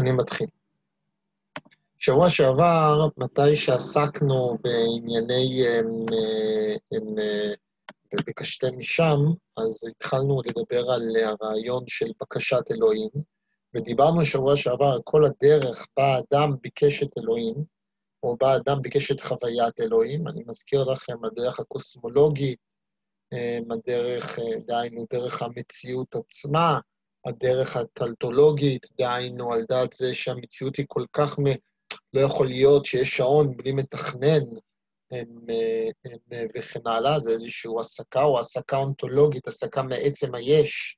אני מתחיל. שבוע שעבר, מתי שעסקנו בענייני ביקשתם משם, אז התחלנו לדבר על הרעיון של בקשת אלוהים, ודיברנו שבוע שעבר על כל הדרך בה אדם ביקש את אלוהים, או בה אדם ביקש את חוויית אלוהים. אני מזכיר לכם, הדרך הקוסמולוגית, הדרך, דהיינו, דרך המציאות עצמה, הדרך הטלטולוגית, דהיינו, על דעת זה שהמציאות היא כל כך לא יכול להיות שיש שעון בלי מתכנן וכן הלאה, זה איזושהי הסקה או הסקה אונתולוגית, הסקה מעצם היש.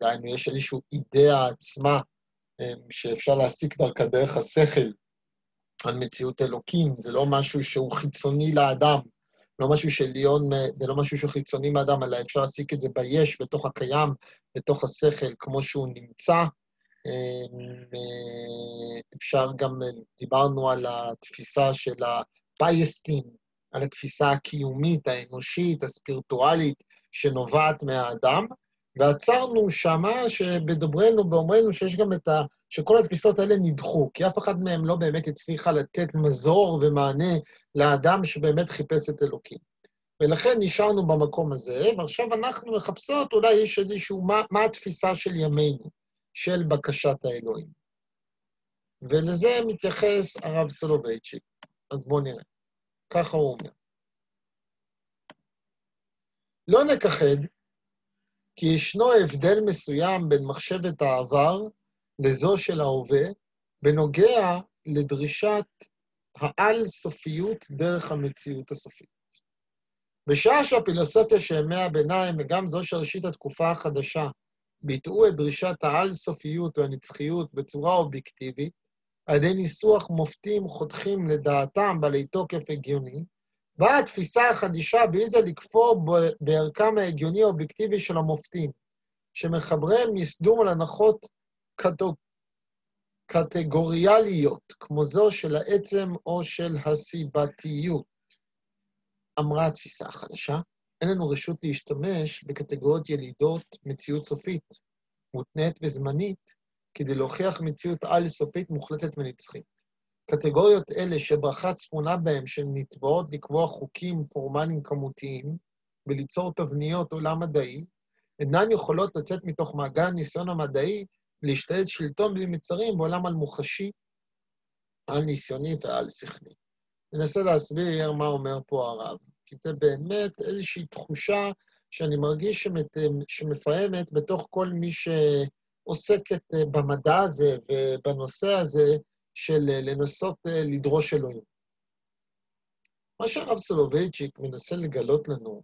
דהיינו, יש איזושהי אידאה עצמה שאפשר להסיק דרך השכל על מציאות אלוקים, זה לא משהו שהוא חיצוני לאדם, לא משהו שעליון, זה לא משהו שהוא חיצוני מאדם, אלא אפשר להסיק את זה ביש, בתוך הקיים, בתוך השכל, כמו שהוא נמצא. אפשר גם, דיברנו על התפיסה של הפייסטים, על התפיסה הקיומית, האנושית, הספירטואלית, שנובעת מהאדם, ועצרנו שמה שבדברנו ואומרנו שיש גם שכל התפיסות האלה נדחו, כי אף אחד מהם לא באמת הצליחה לתת מזור ומענה לאדם שבאמת חיפש את אלוקים. ולכן נשארנו במקום הזה, ועכשיו אנחנו מחפשות, אולי יש איזשהו, מה התפיסה של ימינו, של בקשת האלוהים. ולזה מתייחס הרב סולובייצ'יק. אז בואו נראה. ככה הוא אומר. לא נכחד, כי ישנו הבדל מסוים בין מחשבת העבר לזו של ההווה, בנוגע לדרישת העל-סופיות דרך המציאות הסופית. בשעה שהפילוסופיה שימי הביניים, וגם זו של ראשית התקופה החדשה, ביטאו את דרישת העל-סופיות והנצחיות בצורה אובייקטיבית, על ידי ניסוח מופתים חותכים לדעתם בעלי תוקף הגיוני, באה התפיסה החדישה והעיזה לכפור בערכם ההגיוני האובייקטיבי של המופתים, שמחבריהם ייסדו על הנחות קטגוריאליות, כמו זו של העצם או של הסיבתיות. אמרה התפיסה החדשה, אין לנו רשות להשתמש בקטגוריות ילידות מציאות סופית, מותנית וזמנית, כדי להוכיח מציאות על-סופית מוחלטת ונצחית. קטגוריות אלה שברכה צפונה בהם שהן נתבעות לקבוע חוקים פורמליים כמותיים וליצור תבניות עולם מדעי, אינן יכולות לצאת מתוך מעגל הניסיון המדעי להשתלט שלטון בלי מצרים בעולם על-מוחשי, על-ניסיוני ועל-שכלי. ננסה להסביר מה אומר פה הרב, כי זה באמת איזושהי תחושה שאני מרגיש שמפעמת בתוך כל מי שעוסקת במדע הזה ובנושא הזה של לנסות לדרוש אלוהים. מה שהרב סולובייצ'יק מנסה לגלות לנו,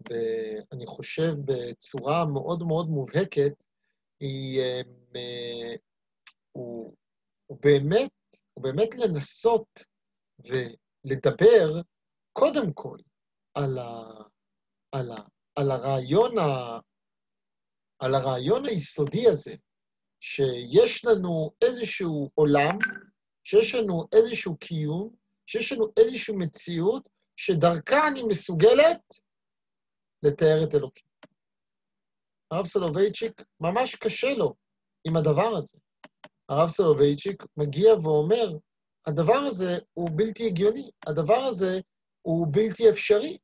ואני חושב בצורה מאוד מאוד מובהקת, הוא באמת לנסות ולדבר קודם כל על הרעיון היסודי הזה, שיש לנו איזשהו עולם, שיש לנו איזשהו קיום, שיש לנו איזשהו מציאות, שדרכה אני מסוגלת לתאר את אלוקים. הרב סולובייצ'יק ממש קשה לו עם הדבר הזה. הרב סולובייצ'יק מגיע ואומר, הדבר הזה הוא בלתי הגיוני, הדבר הזה הוא בלתי אפשרי,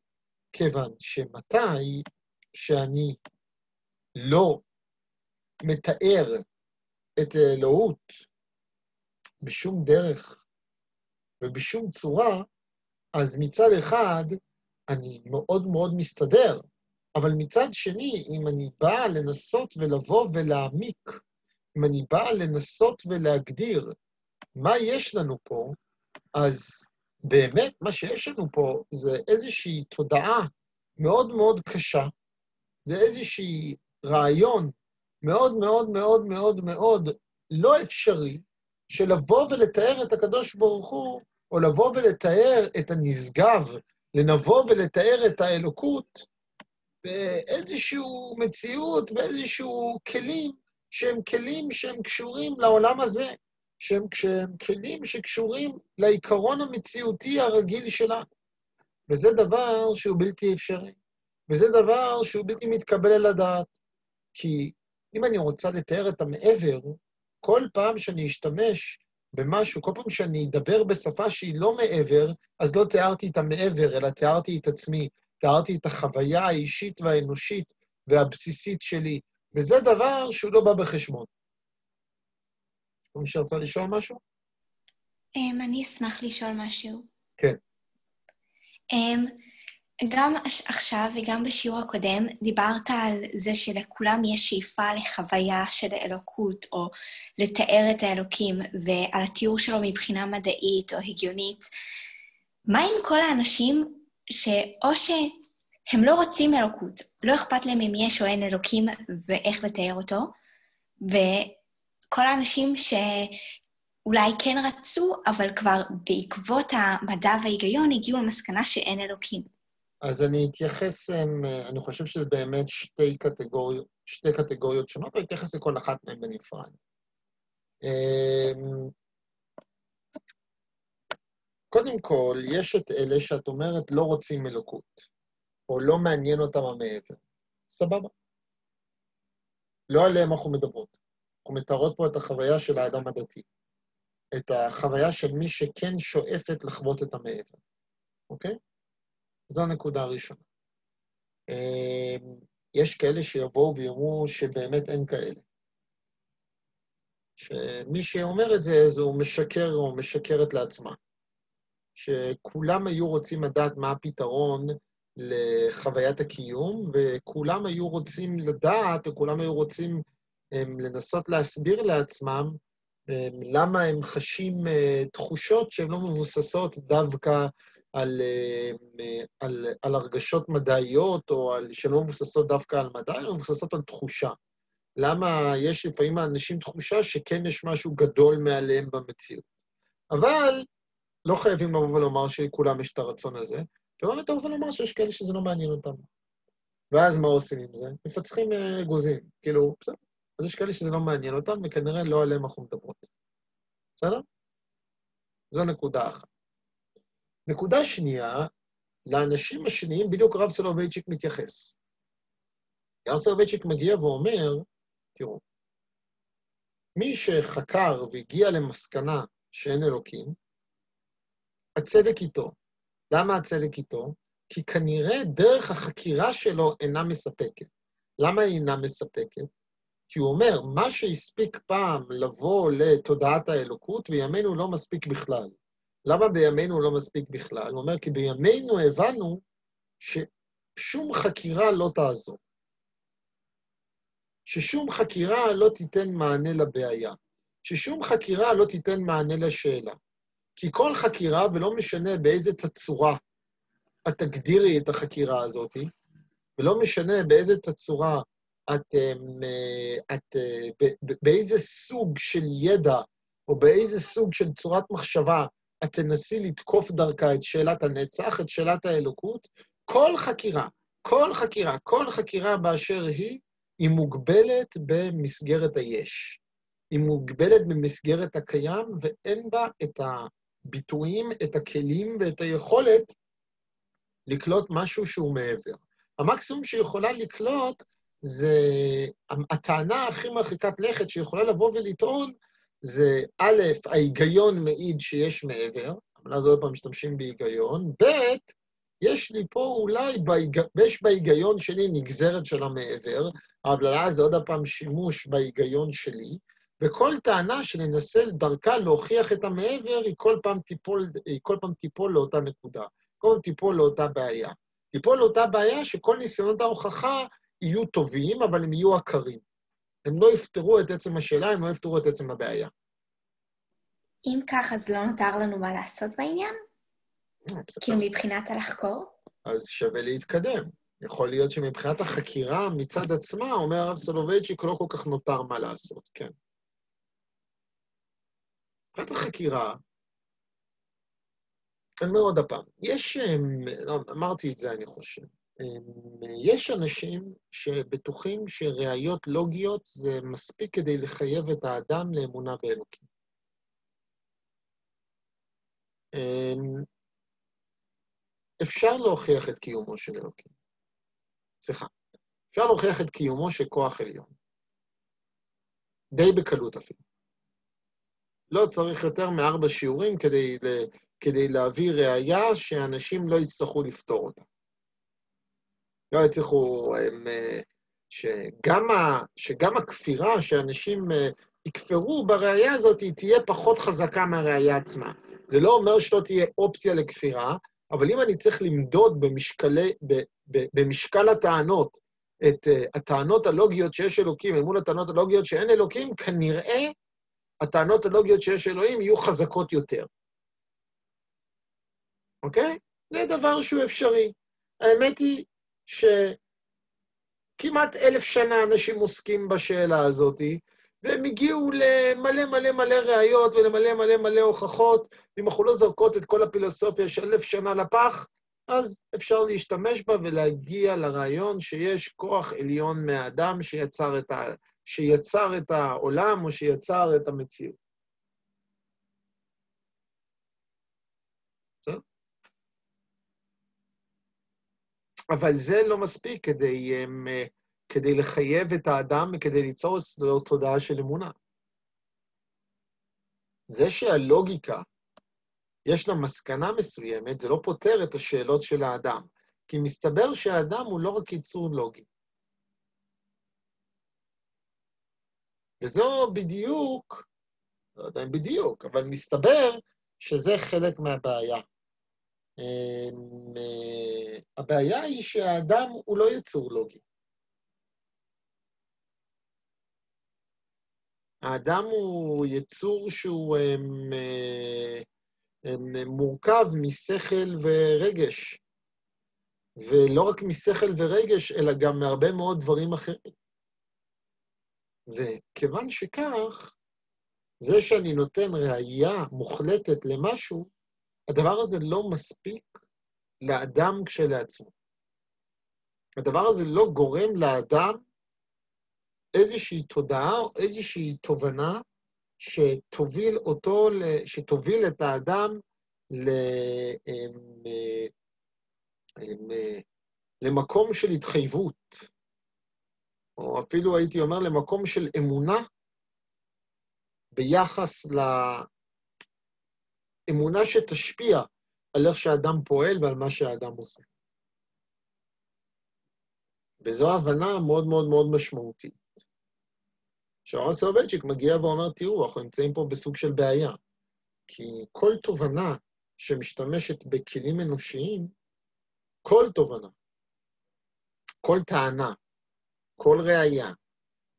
כיוון שמתי שאני לא מתאר את האלוהות בשום דרך ובשום צורה, אז מצד אחד אני מאוד מאוד מסתדר, אבל מצד שני, אם אני בא לנסות ולבוא ולהעמיק, אם אני בא לנסות ולהגדיר מה יש לנו פה, אז באמת מה שיש לנו פה זה איזושהי תודעה מאוד מאוד קשה, זה איזושהי רעיון מאוד מאוד מאוד מאוד מאוד לא אפשרי, של לבוא ולתאר את הקדוש ברוך הוא, או לבוא ולתאר את הנשגב, לנבוא ולתאר את האלוקות, באיזשהו מציאות, באיזשהו כלים שהם קשורים לעולם הזה, שהם כלים שקשורים לעיקרון המציאותי הרגיל שלנו. וזה דבר שהוא בלתי אפשרי, וזה דבר שהוא בלתי מתקבל על הדעת, כי אם אני רוצה לתאר את המעבר, כל פעם שאני אשתמש במשהו, כל פעם שאני אדבר בשפה שהיא לא מעבר, אז לא תיארתי את המעבר, אלא תיארתי את עצמי, תיארתי את החוויה האישית והאנושית והבסיסית שלי, וזה דבר שהוא לא בא בחשבון. מי שרצה לשאול משהו? אני אשמח לשאול משהו. כן. גם עכשיו וגם בשיעור הקודם דיברת על זה שלכולם יש שאיפה לחוויה של האלוקות, או לתאר את האלוקים, ועל התיאור שלו מבחינה מדעית או הגיונית. מה עם כל האנשים שאו שהם לא רוצים אלוקות, לא אכפת להם אם יש או אין אלוקים ואיך לתאר אותו, וכל האנשים שאולי כן רצו, אבל כבר בעקבות המדע וההיגיון הגיעו למסקנה שאין אלוקים? אז אני אתייחס, אני חושב שזה באמת שתי קטגוריות שונות, ואני אתייחס לכל אחת מהן בנפרד. קודם כל, יש את אלה שאת אומרת לא רוצים אלוקות, או לא מעניין אותם המעבר. סבבה. לא עליהם אנחנו מדברות. אנחנו מתארות פה את החוויה של האדם הדתי. את החוויה של מי שכן שואפת לחוות את המעבר. אוקיי? זו הנקודה הראשונה. יש כאלה שיבואו ויאמרו שבאמת אין כאלה. שמי שאומר את זה, אז הוא משקר או משקרת לעצמה. שכולם היו רוצים לדעת מה הפתרון לחוויית הקיום, וכולם היו רוצים לדעת, או כולם היו רוצים לנסות להסביר לעצמם, למה הם חשים תחושות שהן לא מבוססות דווקא על הרגשות מדעיות, או שלא מבוססות דווקא על מדע, אלא מבוססות על תחושה. למה יש לפעמים לאנשים תחושה שכן יש משהו גדול מעליהם במציאות. אבל לא חייבים לבוא ולומר שכולם יש את הרצון הזה, ובאמת אתה רוצה לומר שיש כאלה שזה לא מעניין אותם. ואז מה עושים עם זה? מפצחים אגוזים. כאילו, בסדר. אז יש כאלה שזה לא מעניין אותם, וכנראה לא עליהם אנחנו מדברות. בסדר? זו נקודה אחת. נקודה שנייה, לאנשים השניים בדיוק הרב סולובייצ'יק מתייחס. הרב סולובייצ'יק מגיע ואומר, תראו, מי שחקר והגיע למסקנה שאין אלוקים, הצדק איתו. למה הצדק איתו? כי כנראה דרך החקירה שלו אינה מספקת. למה היא אינה מספקת? כי הוא אומר, מה שהספיק פעם לבוא לתודעת האלוקות, בימינו לא מספיק בכלל. למה בימינו לא מספיק בכלל? הוא אומר, כי בימינו הבנו ששום חקירה לא תעזור. ששום חקירה לא תיתן מענה לבעיה. ששום חקירה לא תיתן מענה לשאלה. כי כל חקירה, ולא משנה באיזה תצורה את תגדירי את החקירה הזאת, ולא משנה באיזה תצורה באיזה סוג של ידע, או באיזה סוג של צורת מחשבה, את תנסי לתקוף דרכה את שאלת הנצח, את שאלת האלוקות, כל חקירה באשר היא מוגבלת במסגרת היש. היא מוגבלת במסגרת הקיים, ואין בה את הביטויים, את הכלים ואת היכולת לקלוט משהו שהוא מעבר. המקסימום שיכולה לקלוט זה, הטענה הכי מרחיקת לכת שיכולה לבוא ולטעון, זה א', ההיגיון מעיד שיש מעבר, אבל אז עוד פעם משתמשים בהיגיון, ב', יש לי פה אולי, יש בהיגיון שלי נגזרת של המעבר, אבל אז זה עוד פעם שימוש בהיגיון שלי, וכל טענה שננסה דרכה להוכיח את המעבר, היא כל פעם תיפול לאותה נקודה, כל פעם תיפול לאותה בעיה. תיפול לאותה בעיה שכל ניסיונות ההוכחה יהיו טובים, אבל הם יהיו עקרים. הם לא יפתרו את עצם השאלה, הם לא יפתרו את עצם הבעיה. אם כך, אז לא נותר לנו מה לעשות בעניין? כאילו מבחינת הלחקור? אז שווה להתקדם. יכול להיות שמבחינת החקירה מצד עצמה, אומר הרב סולובייצ'יק, לא כל כך נותר מה לעשות, כן. מבחינת החקירה, אני אומר עוד הפעם, אמרתי את זה אני חושב, יש אנשים שבטוחים שראיות לוגיות זה מספיק כדי לחייב את האדם לאמונה באלוקים. אפשר להוכיח את קיומו של אלוקים. סליחה, אפשר להוכיח את קיומו של כוח עליון. די בקלות אפילו. לא צריך יותר מ4 שיעורים כדי להביא ראייה שאנשים לא יצטרכו לפתור אותה. לא יצטרכו, שגם הכפירה שאנשים יכפרו בראייה הזאת, היא תהיה פחות חזקה מהראייה עצמה. זה לא אומר שלא תהיה אופציה לכפירה, אבל אם אני צריך למדוד במשקל הטענות, את הטענות הלוגיות שיש אלוקים, אל מול הטענות הלוגיות שאין אלוקים, כנראה הטענות הלוגיות שיש אלוהים יהיו חזקות יותר. אוקיי? זה דבר שהוא אפשרי. האמת היא שכמעט 1000 שנה אנשים עוסקים בשאלה הזאת, והם הגיעו למלא מלא מלא ראיות ולמלא מלא מלא הוכחות, אם אנחנו לא זרקות את כל הפילוסופיה של 1000 שנה לפח, אז אפשר להשתמש בה ולהגיע לרעיון שיש כוח עליון מהאדם שיצר את העולם או שיצר את המציאות. בסדר? אבל זה לא מספיק כדי לחייב את האדם וכדי ליצור אצלו תודעה של אמונה. זה שהלוגיקה יש לה מסקנה מסוימת, זה לא פותר את השאלות של האדם, כי מסתבר שהאדם הוא לא רק יצור לוגי. וזו בדיוק, לא יודע אם בדיוק, אבל מסתבר שזה חלק מהבעיה. הבעיה היא שהאדם הוא לא יצור לוגי. האדם הוא יצור שהוא מורכב משכל ורגש, ולא רק משכל ורגש, אלא גם מהרבה מאוד דברים אחרים. וכיוון שכך, זה שאני נותן ראייה מוחלטת למשהו, הדבר הזה לא מספיק לאדם כשלעצמו. הדבר הזה לא גורם לאדם איזושהי תודעה או איזושהי תובנה שתוביל את האדם למקום של התחייבות, או אפילו הייתי אומר למקום של אמונה ביחס לאמונה שתשפיע על איך שהאדם פועל ועל מה שהאדם עושה. וזו הבנה מאוד מאוד מאוד משמעותית. שהרב סולובייצ'יק מגיע ואומר, תראו, אנחנו נמצאים פה בסוג של בעיה, כי כל תובנה שמשתמשת בכלים אנושיים, כל תובנה, כל טענה, כל ראייה,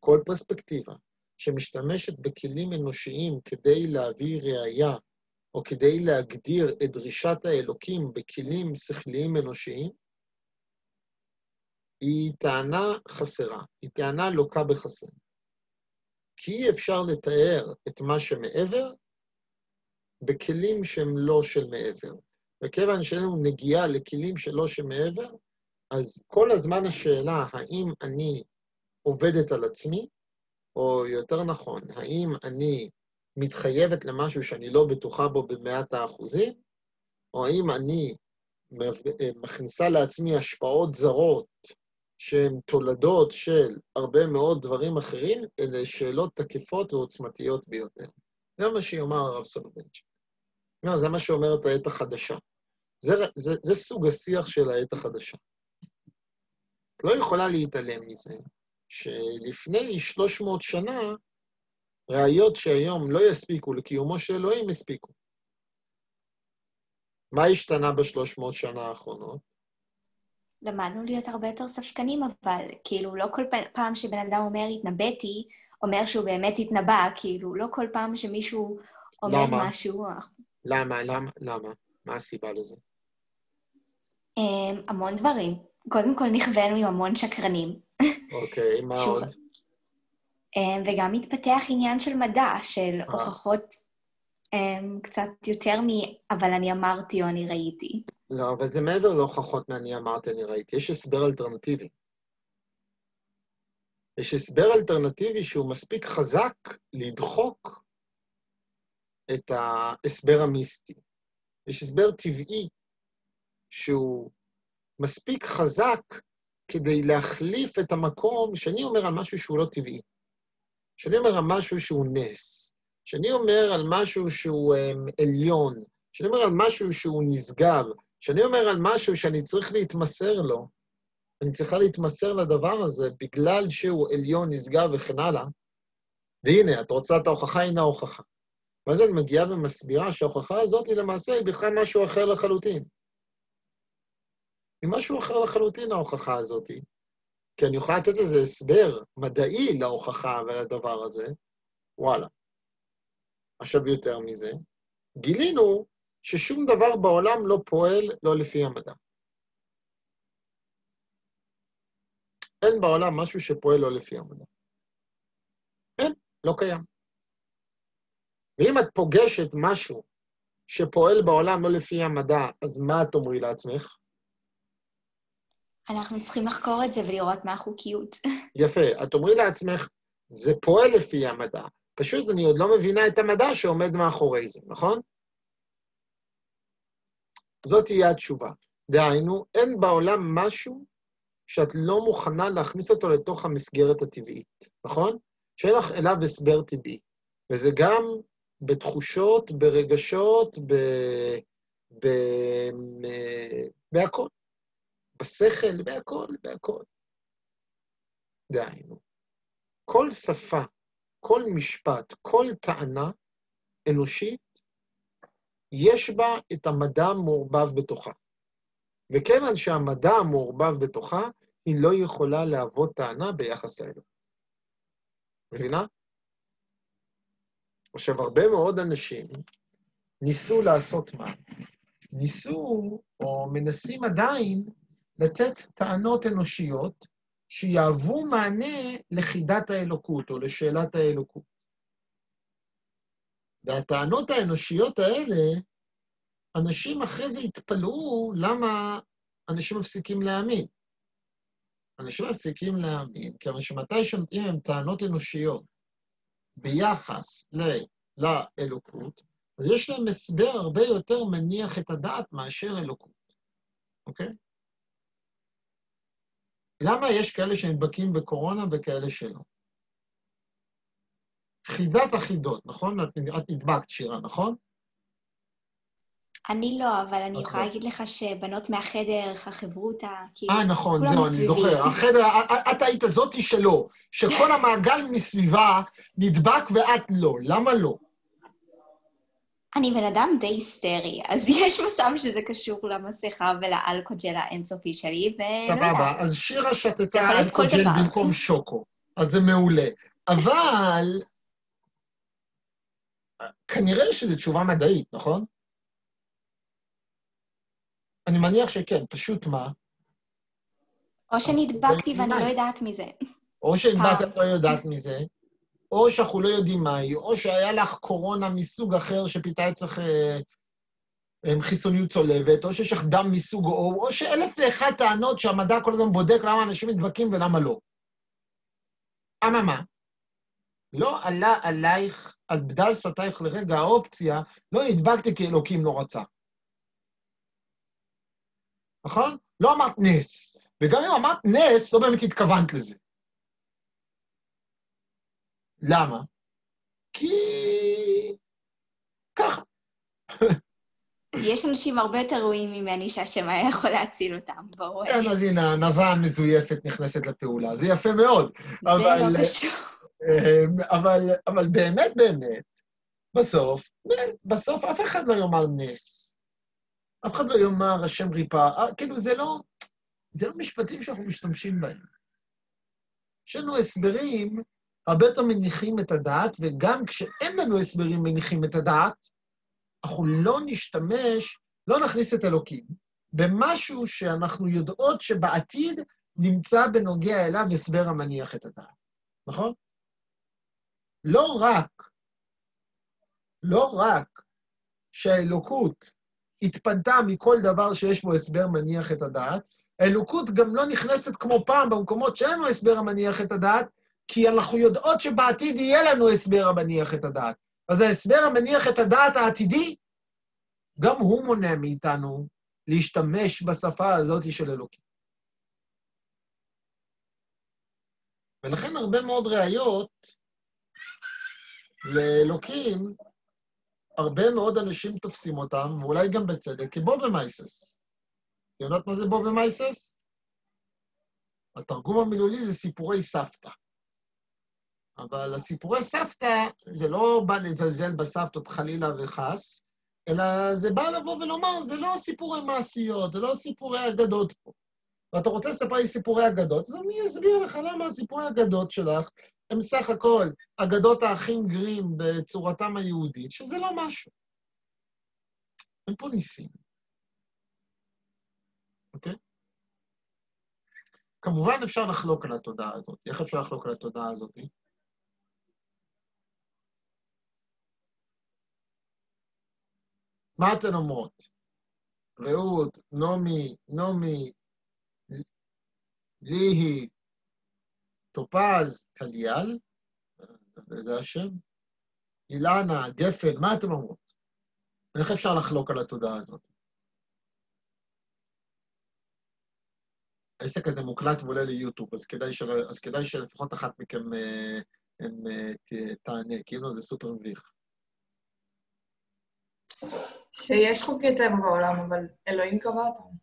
כל פרספקטיבה, שמשתמשת בכלים אנושיים כדי להביא ראייה, או כדי להגדיר את דרישת האלוקים בכלים שכליים אנושיים, היא טענה חסרה, היא טענה לוקה בחסר. כי אי אפשר לתאר את מה שמעבר בכלים שהם לא של מעבר. וכיוון שאין לנו נגיעה לכלים שלא שמעבר, אז כל הזמן השאלה, האם אני עובדת על עצמי, או יותר נכון, האם אני מתחייבת למשהו שאני לא בטוחה בו ב100%, או האם אני מכניסה לעצמי השפעות זרות, שהן תולדות של הרבה מאוד דברים אחרים, אלה שאלות תקפות ועוצמתיות ביותר. זה מה שיאמר הרב סולובייצ'יק. זה מה שאומרת העת החדשה. זה סוג השיח של העת החדשה. את לא יכולה להתעלם מזה, שלפני 300 שנה, ראיות שהיום לא יספיקו לקיומו של אלוהים יספיקו. מה השתנה ב300 שנה האחרונות? למדנו להיות הרבה יותר ספקנים, אבל כאילו לא כל פעם שבן אדם אומר התנבאתי, אומר שהוא באמת התנבא, כאילו לא כל פעם שמישהו אומר משהו. למה? מה הסיבה לזה? המון דברים. קודם כל נכוונו עם המון שקרנים. אוקיי, מה עוד? וגם מתפתח עניין של מדע, של הוכחות קצת יותר אבל אני אמרתי או אני ראיתי. לא, אבל זה מעבר להוכחות מה אני אמרתי, אני ראיתי. יש הסבר אלטרנטיבי. יש הסבר אלטרנטיבי שהוא מספיק חזק לדחוק את ההסבר המיסטי. יש הסבר טבעי שהוא מספיק חזק כדי להחליף את המקום שאני אומר על משהו שהוא לא טבעי. כשאני אומר על משהו שהוא נס, כשאני אומר על משהו שהוא עליון, כשאני אומר על משהו שהוא נשגב, כשאני אומר על משהו שאני צריך להתמסר לו, אני צריכה להתמסר לדבר הזה בגלל שהוא עליון, נשגב וכן הלאה, והנה, את רוצה את ההוכחה, הנה ההוכחה. ואז אני מגיעה ומסבירה שההוכחה הזאת היא למעשה היא בכלל משהו אחר לחלוטין. היא משהו אחר לחלוטין ההוכחה הזאת, כי אני יכולה לתת איזה הסבר מדעי להוכחה ולדבר הזה, וואלה. עכשיו יותר מזה, גילינו ששום דבר בעולם לא פועל לא לפי המדע. אין בעולם משהו שפועל לא לפי המדע. אין, לא קיים. ואם את פוגשת משהו שפועל בעולם לא לפי המדע, אז מה את אומרי לעצמך? אנחנו צריכים לחקור את זה ולראות מה החוקיות. יפה, את אומרי לעצמך, זה פועל לפי המדע. פשוט אני עוד לא מבינה את המדע שעומד מאחורי זה, נכון? זאת תהיה התשובה. דהיינו, אין בעולם משהו שאת לא מוכנה להכניס אותו לתוך המסגרת הטבעית, נכון? שאין לך אליו הסבר טבעי. וזה גם בתחושות, ברגשות, בהכל. בשכל, בהכל. דהיינו, כל שפה, כל משפט, כל טענה אנושית, יש בה את המדע המעורבב בתוכה. וכיוון שהמדע המעורבב בתוכה, היא לא יכולה להוות טענה ביחס לאלוהים. מבינה? עכשיו, הרבה מאוד אנשים ניסו לעשות מה? ניסו, או מנסים עדיין, לתת טענות אנושיות שיהוו מענה לחידת האלוקות, או לשאלת האלוקות. והטענות האנושיות האלה, אנשים אחרי זה התפלאו למה אנשים מפסיקים להאמין. אנשים מפסיקים להאמין, כי שמתי שנותנים להם טענות אנושיות ביחס לאלוקות, אז יש להם הסבר הרבה יותר מניח את הדעת מאשר אלוקות. אוקיי? למה יש כאלה שנדבקים בקורונה וכאלה שלא? חידת החידות, נכון? את נדבקת, שירה, נכון? אני לא, אבל אני יכולה להגיד לך שבנות מהחדר, החברותה, כאילו, נכון, כולם זהו, אני מסביבי. זוכר. החדר, את היית זאתי שלו, שכל המעגל מסביבה נדבק ואת לא. למה לא? אני בן אדם די היסטרי, אז יש מצב שזה קשור למסכה ולאלכוג'ל האינסופי שלי, ולא יודעת. סבבה, אז שירה שתתה זה יכול להיות כל אלכוג'ל דבר. במקום שוקו, אז זה מעולה. אבל כנראה שזו תשובה מדעית, נכון? אני מניח שכן, פשוט מה? או שנדבקתי ואני לא יודעת מזה. או שנדבקת לא יודעת מזה, או שאנחנו לא יודעים מהי, או שהיה לך קורונה מסוג אחר שפיתה אצלך חיסוניות צולבת, או שיש לך דם מסוג או שאלף ואחת טענות שהמדע כל הזמן בודק למה אנשים נדבקים ולמה לא. אממה, לא עלה עלייך, על בדל שפתייך לרגע האופציה, לא נדבקתי כי אלוקים לא רצה. נכון? לא אמרת נס. וגם אם אמרת נס, לא באמת התכוונת לזה. למה? כי ככה. יש אנשים הרבה יותר ראויים ממני שהשם היה יכול להציל אותם, ברור. כן, אז הנה, הנבה המזויפת נכנסת לפעולה. זה יפה מאוד. זה לא קשור. אבל באמת, בסוף אף אחד לא יאמר נס. אף אחד לא יאמר השם ריפא. כאילו, זה לא משפטים שאנחנו משתמשים בהם. יש לנו הסברים הרבה יותר מניחים את הדעת, וגם כשאין לנו הסברים מניחים את הדעת, אנחנו לא נכניס את אלוקים, במשהו שאנחנו יודעות שבעתיד נמצא בנוגע אליו הסבר המניח את הדעת. נכון? לא רק שהאלוקות התפנתה מכל דבר שיש בו הסבר מניח את הדעת, האלוקות גם לא נכנסת כמו פעם במקומות שאין לנו הסבר המניח את הדעת, כי אנחנו יודעות שבעתיד יהיה לנו הסבר המניח את הדעת. אז ההסבר המניח את הדעת העתידי, גם הוא מונע מאיתנו להשתמש בשפה הזאת של אלוקים. ולכן הרבה מאוד ראיות לאלוקים, הרבה מאוד אנשים תופסים אותם, ואולי גם בצדק, כבובה מייסס. אתם יודעת מה זה בובה מייסס? התרגום המילולי זה סיפורי סבתא. אבל הסיפורי סבתא, זה לא בא לזלזל בסבתות חלילה וחס, אלא זה בא לבוא ולומר, זה לא סיפורי מעשיות, זה לא סיפורי אגדות פה. ואתה רוצה לספר לי סיפורי אגדות, אז אני אסביר לך למה הסיפורי אגדות שלך הם סך הכל אגדות האחים גרים בצורתם היהודית, שזה לא משהו. אין פה ניסים. אוקיי? כמובן אפשר לחלוק על התודעה הזאת. איך אפשר לחלוק על התודעה הזאת? מה אתן אומרות? רעות, נעמי, ליהי, טופז, טליאל, זה השם? אילנה, גפן, מה אתן אומרות? איך אפשר לחלוק על התודעה הזאת? העסק הזה מוקלט ועולה ליוטיוב, אז כדאי שלפחות אחת מכם תענה, כי אם לא זה סופר מביך. שיש חוקי טבע בעולם, אבל אלוהים קבע אותם.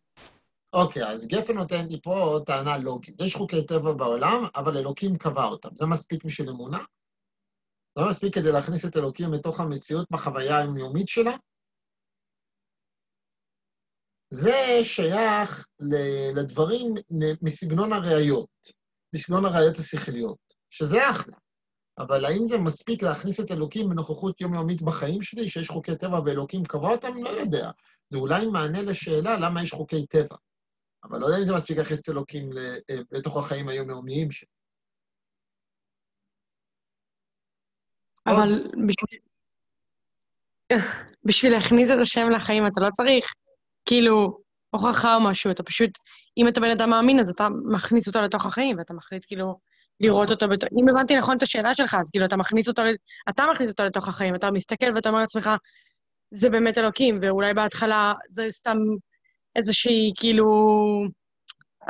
אוקיי, אז גפן נותן לי פה טענה לוגית. יש חוקי טבע בעולם, אבל אלוקים קבע אותם. זה מספיק בשביל אמונה? זה לא מספיק כדי להכניס את אלוקים לתוך המציאות בחוויה היומיומית שלה? זה שייך לדברים מסגנון הראיות, מסגנון הראיות השכליות, שזה אחלה. אבל האם זה מספיק להכניס את אלוקים בנוכחות יומיומית בחיים שלי, שיש חוקי טבע ואלוקים קבע אותם? לא יודע. זה אולי מענה לשאלה למה יש חוקי טבע. אבל לא יודע אם זה מספיק להכניס את אלוקים לתוך החיים היומיומיים שלי. אבל בשביל להכניס את השם לחיים אתה לא צריך, כאילו, הוכחה או משהו, אתה פשוט, אם אתה בן אדם מאמין, אז אתה מכניס אותו לתוך החיים, ואתה מחליט כאילו לראות אותו אם הבנתי נכון את השאלה שלך, אז כאילו אתה מכניס אותו לתוך החיים, אתה מסתכל ואתה אומר לעצמך, זה באמת אלוקים, ואולי בהתחלה זה סתם איזושהי, כאילו,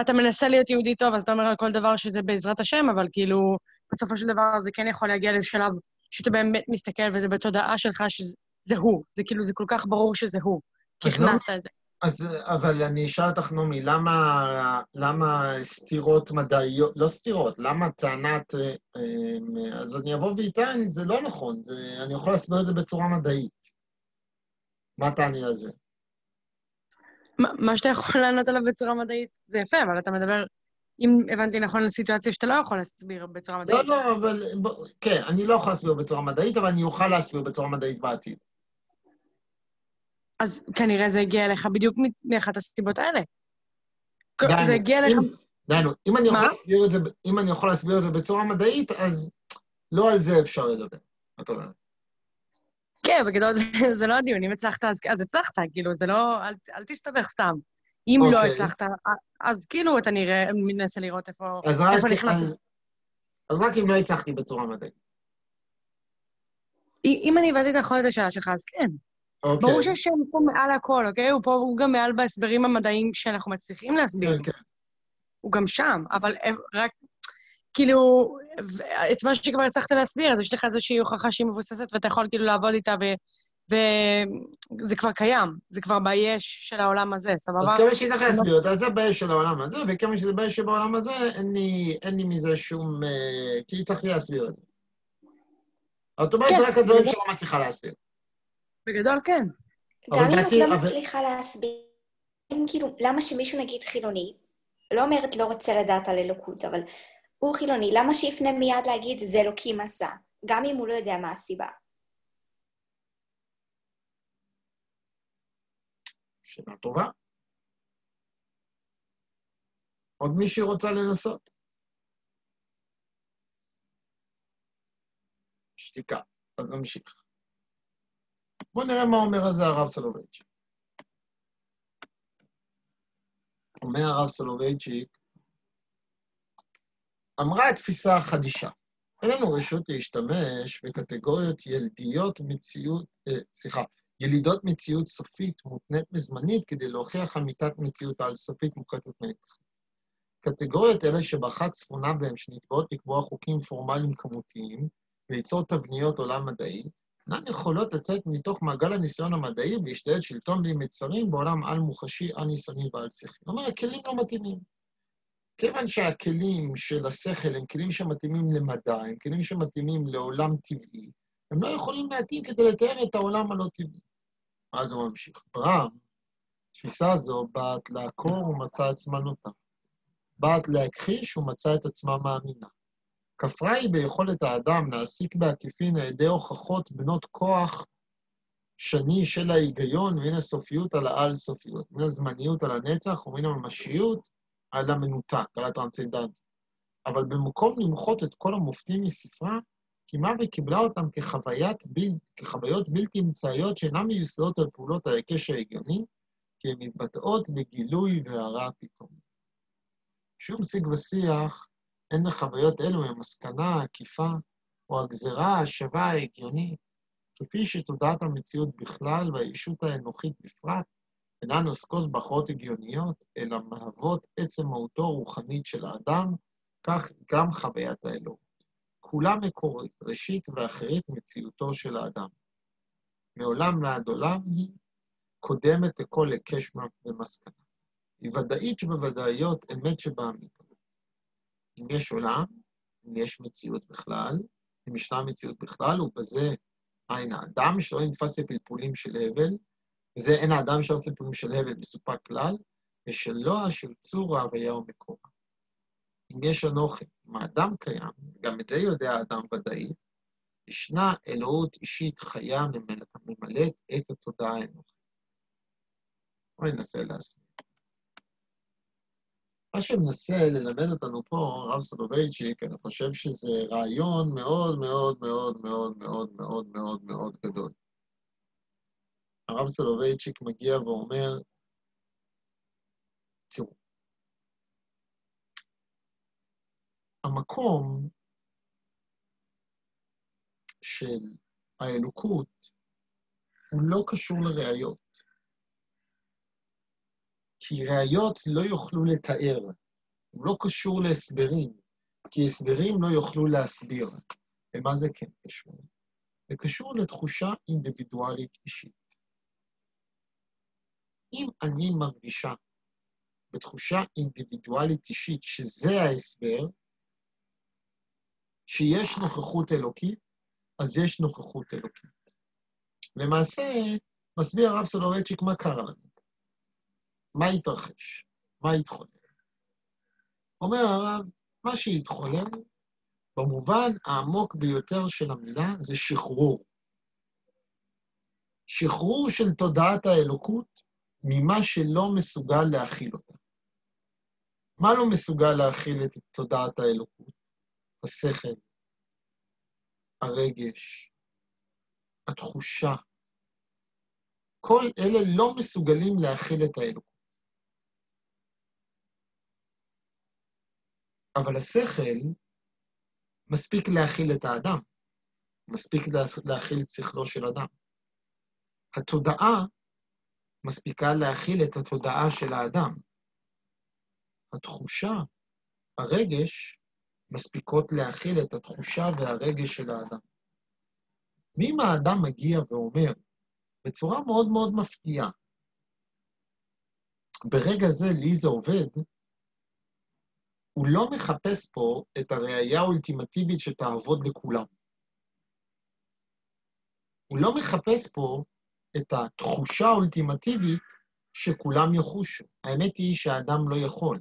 אתה מנסה להיות יהודי טוב, אז אתה אומר על כל דבר שזה בעזרת השם, אבל כאילו, בסופו של דבר זה כן יכול להגיע לאיזה שלב שאתה באמת מסתכל, וזה בתודעה שלך שזה הוא. זה כאילו, זה כל כך ברור שזה הוא. כי הכנסת את זה. אבל אני אשאל אותך, נעמי, למה סתירות מדעיות, לא סתירות, למה טענת, אז אני אבוא ואיתן, זה לא נכון, אני יכול להסביר את זה בצורה מדעית. מה תעני על זה? מה שאתה יכול לענות עליו בצורה מדעית זה יפה, אבל אתה מדבר, אם הבנתי נכון לסיטואציה שאתה לא יכול להסביר בצורה מדעית. לא, אבל, כן, אני לא יכול להסביר בצורה מדעית, אבל אני אוכל להסביר בצורה מדעית בעתיד. אז כנראה זה הגיע אליך בדיוק מאחת הסיבות האלה. זה הגיע אליך... דיינו, אם אני יכול להסביר את זה בצורה מדעית, אז לא על זה אפשר לדבר. את אומרת. כן, בגדול זה לא הדיון. אם הצלחת, אז הצלחת, כאילו, זה לא... אל תסתבך סתם. אם לא הצלחת, אז כאילו אתה מנסה לראות איפה נכנס. אז רק אם לא הצלחתי בצורה מדעית. אם אני הבנתי נכון את השאלה שלך, אז כן. ברור שהשם פה מעל הכל, אוקיי? הוא גם מעל בהסברים המדעיים שאנחנו מצליחים להסביר. כן, כן. הוא גם שם, אבל רק, כאילו, את מה שכבר הצלחת להסביר, אז יש לך איזושהי הוכחה שהיא מבוססת, ואתה יכול כאילו לעבוד איתה, וזה כבר קיים, זה כבר ביש של העולם הזה, סבבה? אז כמה שהיא צריך להסביר אותה, זה ביש של העולם הזה, וכמה שזה ביש שבעולם הזה, אין לי מזה שום... כי צריך להסביר את זה. זאת אומרת, זה רק הדברים שלא מצליחה להסביר. בגדול, כן. גם אם את לא מצליחה להסביר, כאילו, למה שמישהו נגיד חילוני, לא אומרת לא רוצה לדעת על אלוקות, אבל הוא חילוני, למה שיפנה מיד להגיד זה אלוקים עשה, גם אם הוא לא יודע מה הסיבה? שאלה טובה. עוד מישהי רוצה לנסות? שתיקה, אז נמשיך. בואו נראה מה אומר על זה הרב סולובייצ'יק. אומר הרב סולובייצ'יק, אמרה התפיסה החדישה, אין לנו רשות להשתמש בקטגוריות ילידות מציאות סופית מותנית מזמנית כדי להוכיח אמיתת מציאות על סופית מוחלטת מנצחית. קטגוריות אלה שבאחת צפונה בהם שנתבעות לקבוע חוקים פורמליים כמותיים, וליצור תבניות עולם מדעי, אינן יכולות לצאת מתוך מעגל הניסיון המדעי ולהשתעל שלטון בלי מצרים בעולם על-מוחשי, על-ניסיוני ועל-שכלי. זאת אומרת, הכלים לא מתאימים. כיוון שהכלים של השכל הם כלים שמתאימים למדע, הם כלים שמתאימים לעולם טבעי, הם לא יכולים להתאים כדי לתאר את העולם הלא טבעי. אז הוא ממשיך. ברם, תפיסה זו באת לעקור ומצא עצמה נוטה. באת להכחיש ומצא את עצמה מאמינה. כפרה היא ביכולת האדם להסיק בעקיפין על ידי הוכחות בנות כוח שני של ההיגיון, מן הסופיות על העל-סופיות, מן הזמניות על הנצח ומן הממשיות על המנותק, על הטרנסצנדנטיה. אבל במקום למחות את כל המופתים מספרה, קימה וקיבלה אותם כחוויות בלתי אמצעיות שאינן מיוסדות על פעולות ההיקש ההגיוני, כי הן מתבטאות בגילוי והערה פתאום. שום שיג ושיח אין לחוויות אלו המסקנה העקיפה או הגזרה השווה ההגיונית, כפי שתודעת המציאות בכלל והישות האנוכית בפרט, אינן עוסקות בהכרעות הגיוניות, אלא מהוות עצם מהותו הרוחנית של האדם, כך גם חוויית האלוהות. כולה מקורית, ראשית ואחרית מציאותו של האדם. מעולם ועד עולם היא קודמת לכל היקש ומסקנה. היא ודאית שבוודאיות אמת שבאמיתה. אם יש עולם, אם יש מציאות בכלל, אם ישנה מציאות בכלל, ובזה אין האדם שלא נתפס לפלפולים של הבל, וזה אין האדם שלא נתפס לפלפולים של הבל בסופק כלל, ושלא אשר צור ההוויה ומקורה. אם יש אנוכי, אם האדם קיים, גם את זה יודע האדם ודאית, ישנה אלוהות אישית חיה ממלאת את התודעה האנוכית. בואי ננסה להסביר. מה שמנסה ללמד אותנו פה, הרב סולובייצ'יק, אני חושב שזה רעיון מאוד מאוד מאוד מאוד מאוד מאוד מאוד מאוד גדול. הרב סולובייצ'יק מגיע ואומר, תראו, המקום של האלוקות הוא לא קשור לראיות. כי ראיות לא יוכלו לתאר, הוא לא קשור להסברים, כי הסברים לא יוכלו להסביר. ומה זה כן קשור? זה קשור לתחושה אינדיבידואלית אישית. אם אני מרגישה בתחושה אינדיבידואלית אישית, שזה ההסבר, שיש נוכחות אלוקית, אז יש נוכחות אלוקית. למעשה, מסביר הרב סולובייצ'יק מה קרה לנו. מה התרחש? מה התחולל? אומר הרב, מה שהתחולל, במובן העמוק ביותר של המילה, זה שחרור. שחרור של תודעת האלוקות ממה שלא מסוגל להכיל אותה. מה לא מסוגל להכיל את תודעת האלוקות? השכל, הרגש, התחושה. כל אלה לא מסוגלים להכיל את האלוקות. אבל השכל מספיק להכיל את האדם, מספיק להכיל את שכלו של אדם. התודעה מספיקה להכיל את התודעה של האדם. התחושה, הרגש, מספיקות להכיל את התחושה והרגש של האדם. ואם האדם מגיע ואומר, בצורה מאוד מאוד מפתיעה, ברגע זה לי זה עובד, הוא לא מחפש פה את הראייה האולטימטיבית שתעבוד לכולם. הוא לא מחפש פה את התחושה האולטימטיבית שכולם יחושו. האמת היא שהאדם לא יכול.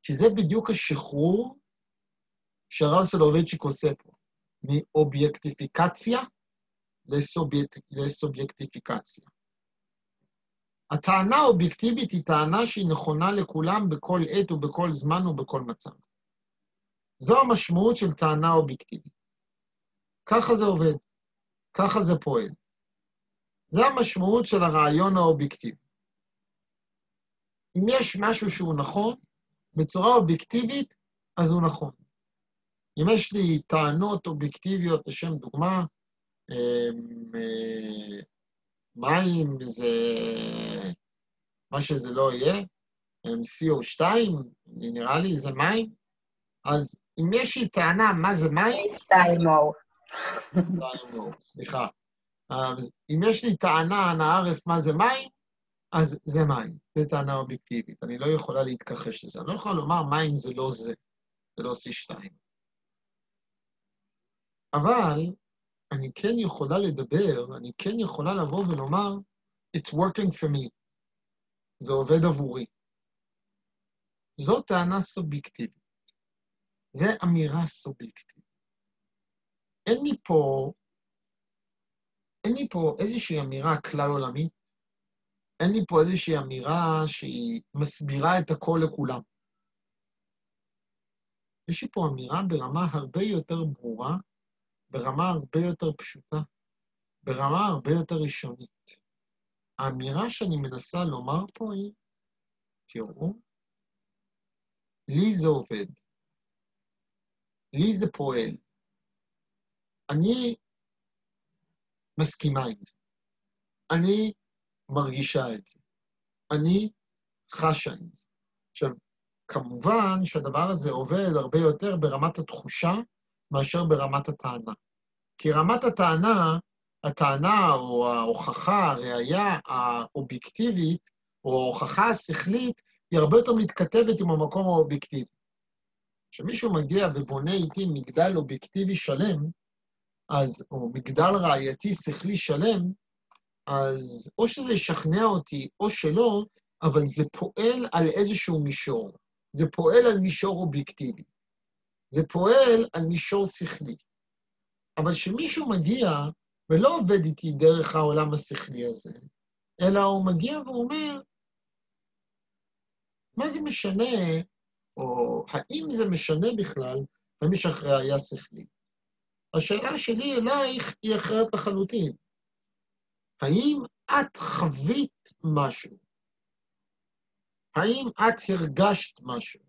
כי זה בדיוק השחרור שהרב סולובייצ'יק עושה פה. מאובייקטיפיקציה לסובייקטיפיקציה. הטענה האובייקטיבית היא טענה שהיא נכונה לכולם בכל עת ובכל זמן ובכל מצב. זו המשמעות של טענה אובייקטיבית. ככה זה עובד, ככה זה פועל. זו המשמעות של הרעיון האובייקטיבי. אם יש משהו שהוא נכון, בצורה אובייקטיבית, אז הוא נכון. אם יש לי טענות אובייקטיביות, לשם דוגמה, מים זה מה שזה לא יהיה, CO2, נראה לי זה מים, אז אם יש לי טענה מה זה מים, H2O. סליחה. אם יש לי טענה, אנא ערף מה זה מים, אז זה מים. זו טענה אובייקטיבית. אני לא יכולה להתכחש לזה. אני לא יכולה לומר מים זה לא זה, זה לא C2. אבל אני כן יכולה לדבר, אני כן יכולה לבוא ולומר, it's working for me. זה עובד עבורי. זו טענה סובייקטיבית. זה אמירה סובייקטיבית. אין לי פה איזושהי אמירה כלל עולמית, אין לי פה איזושהי אמירה שהיא מסבירה את הכל לכולם. יש לי פה אמירה ברמה הרבה יותר ברורה, ברמה הרבה יותר פשוטה, ברמה הרבה יותר ראשונית. האמירה שאני מנסה לומר פה היא, תראו, לי זה עובד, לי זה פועל. אני מסכימה עם זה. אני מרגישה את זה. אני חשה עם זה. עכשיו, כמובן שהדבר הזה עובד הרבה יותר ברמת התחושה מאשר ברמת הטענה. כי רמת הטענה או ההוכחה, הראייה האובייקטיבית, או ההוכחה השכלית, היא הרבה יותר מתכתבת עם המקום האובייקטיבי. כשמישהו מגיע ובונה איתי מגדל אובייקטיבי שלם, או מגדל ראייתי שכלי שלם, אז או שזה ישכנע אותי או שלא, אבל זה פועל על איזשהו מישור. זה פועל על מישור אובייקטיבי. זה פועל על מישור שכלי. אבל כשמישהו מגיע ולא עובד איתי דרך העולם השכלי הזה, אלא הוא מגיע ואומר, מה זה משנה, או האם זה משנה בכלל, במשך ראייה שכלית? השאלה שלי אלייך היא אחרת לחלוטין. האם את חווית משהו? האם את הרגשת משהו?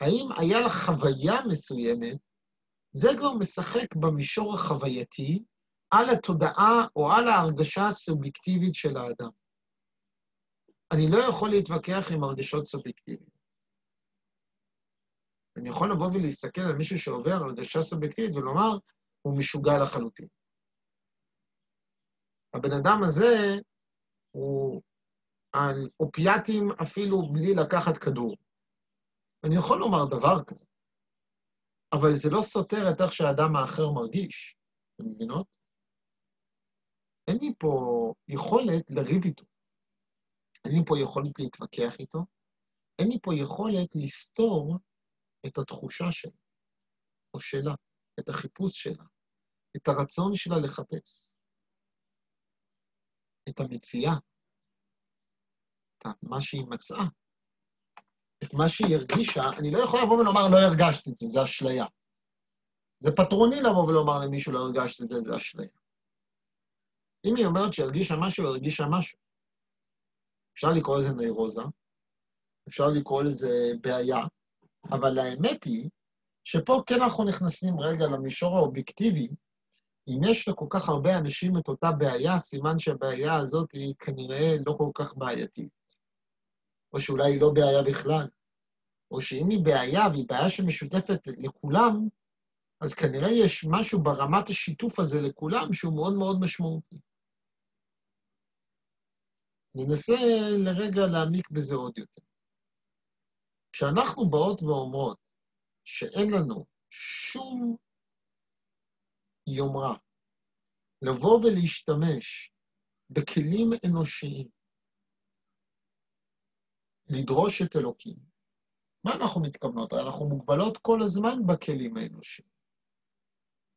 האם היה לך חוויה מסוימת? זה כבר משחק במישור החווייתי, על התודעה או על ההרגשה הסובייקטיבית של האדם. אני לא יכול להתווכח עם הרגשות סובייקטיביות. אני יכול לבוא ולהסתכל על מישהו שעובר הרגשה סובייקטיבית ולומר, הוא משוגע לחלוטין. הבן אדם הזה הוא על אופיאטים אפילו בלי לקחת כדור. אני יכול לומר דבר כזה, אבל זה לא סותר את איך שהאדם האחר מרגיש. אתם מבינות? אין לי פה יכולת לריב איתו. אין לי פה יכולת להתווכח איתו. אין לי פה יכולת לסתור את התחושה שלה, או שלה, את החיפוש שלה, את הרצון שלה לחפש, את המציאה, את מה שהיא מצאה, את מה שהיא הרגישה. אני לא יכול לבוא ולומר, לא הרגשת את זה, זה אשליה. זה פטרוני לבוא ולומר למישהו, לא הרגשת את זה, זה אשליה. אם היא אומרת שהרגישה משהו, הרגישה משהו. אפשר לקרוא לזה נוירוזה, אפשר לקרוא לזה בעיה, אבל האמת היא שפה כן אנחנו נכנסים רגע למישור האובייקטיבי. אם יש לכל כך הרבה אנשים את אותה בעיה, סימן שהבעיה הזאת היא כנראה לא כל כך בעייתית. או שאולי היא לא בעיה בכלל. או שאם היא בעיה, והיא בעיה שמשותפת לכולם, אז כנראה יש משהו ברמת השיתוף הזה לכולם שהוא מאוד מאוד משמעותי. ננסה לרגע להעמיק בזה עוד יותר. כשאנחנו באות ואומרות שאין לנו שום יומרה לבוא ולהשתמש בכלים אנושיים, לדרוש את אלוקים, מה אנחנו מתכוונות? אנחנו מוגבלות כל הזמן בכלים האנושיים.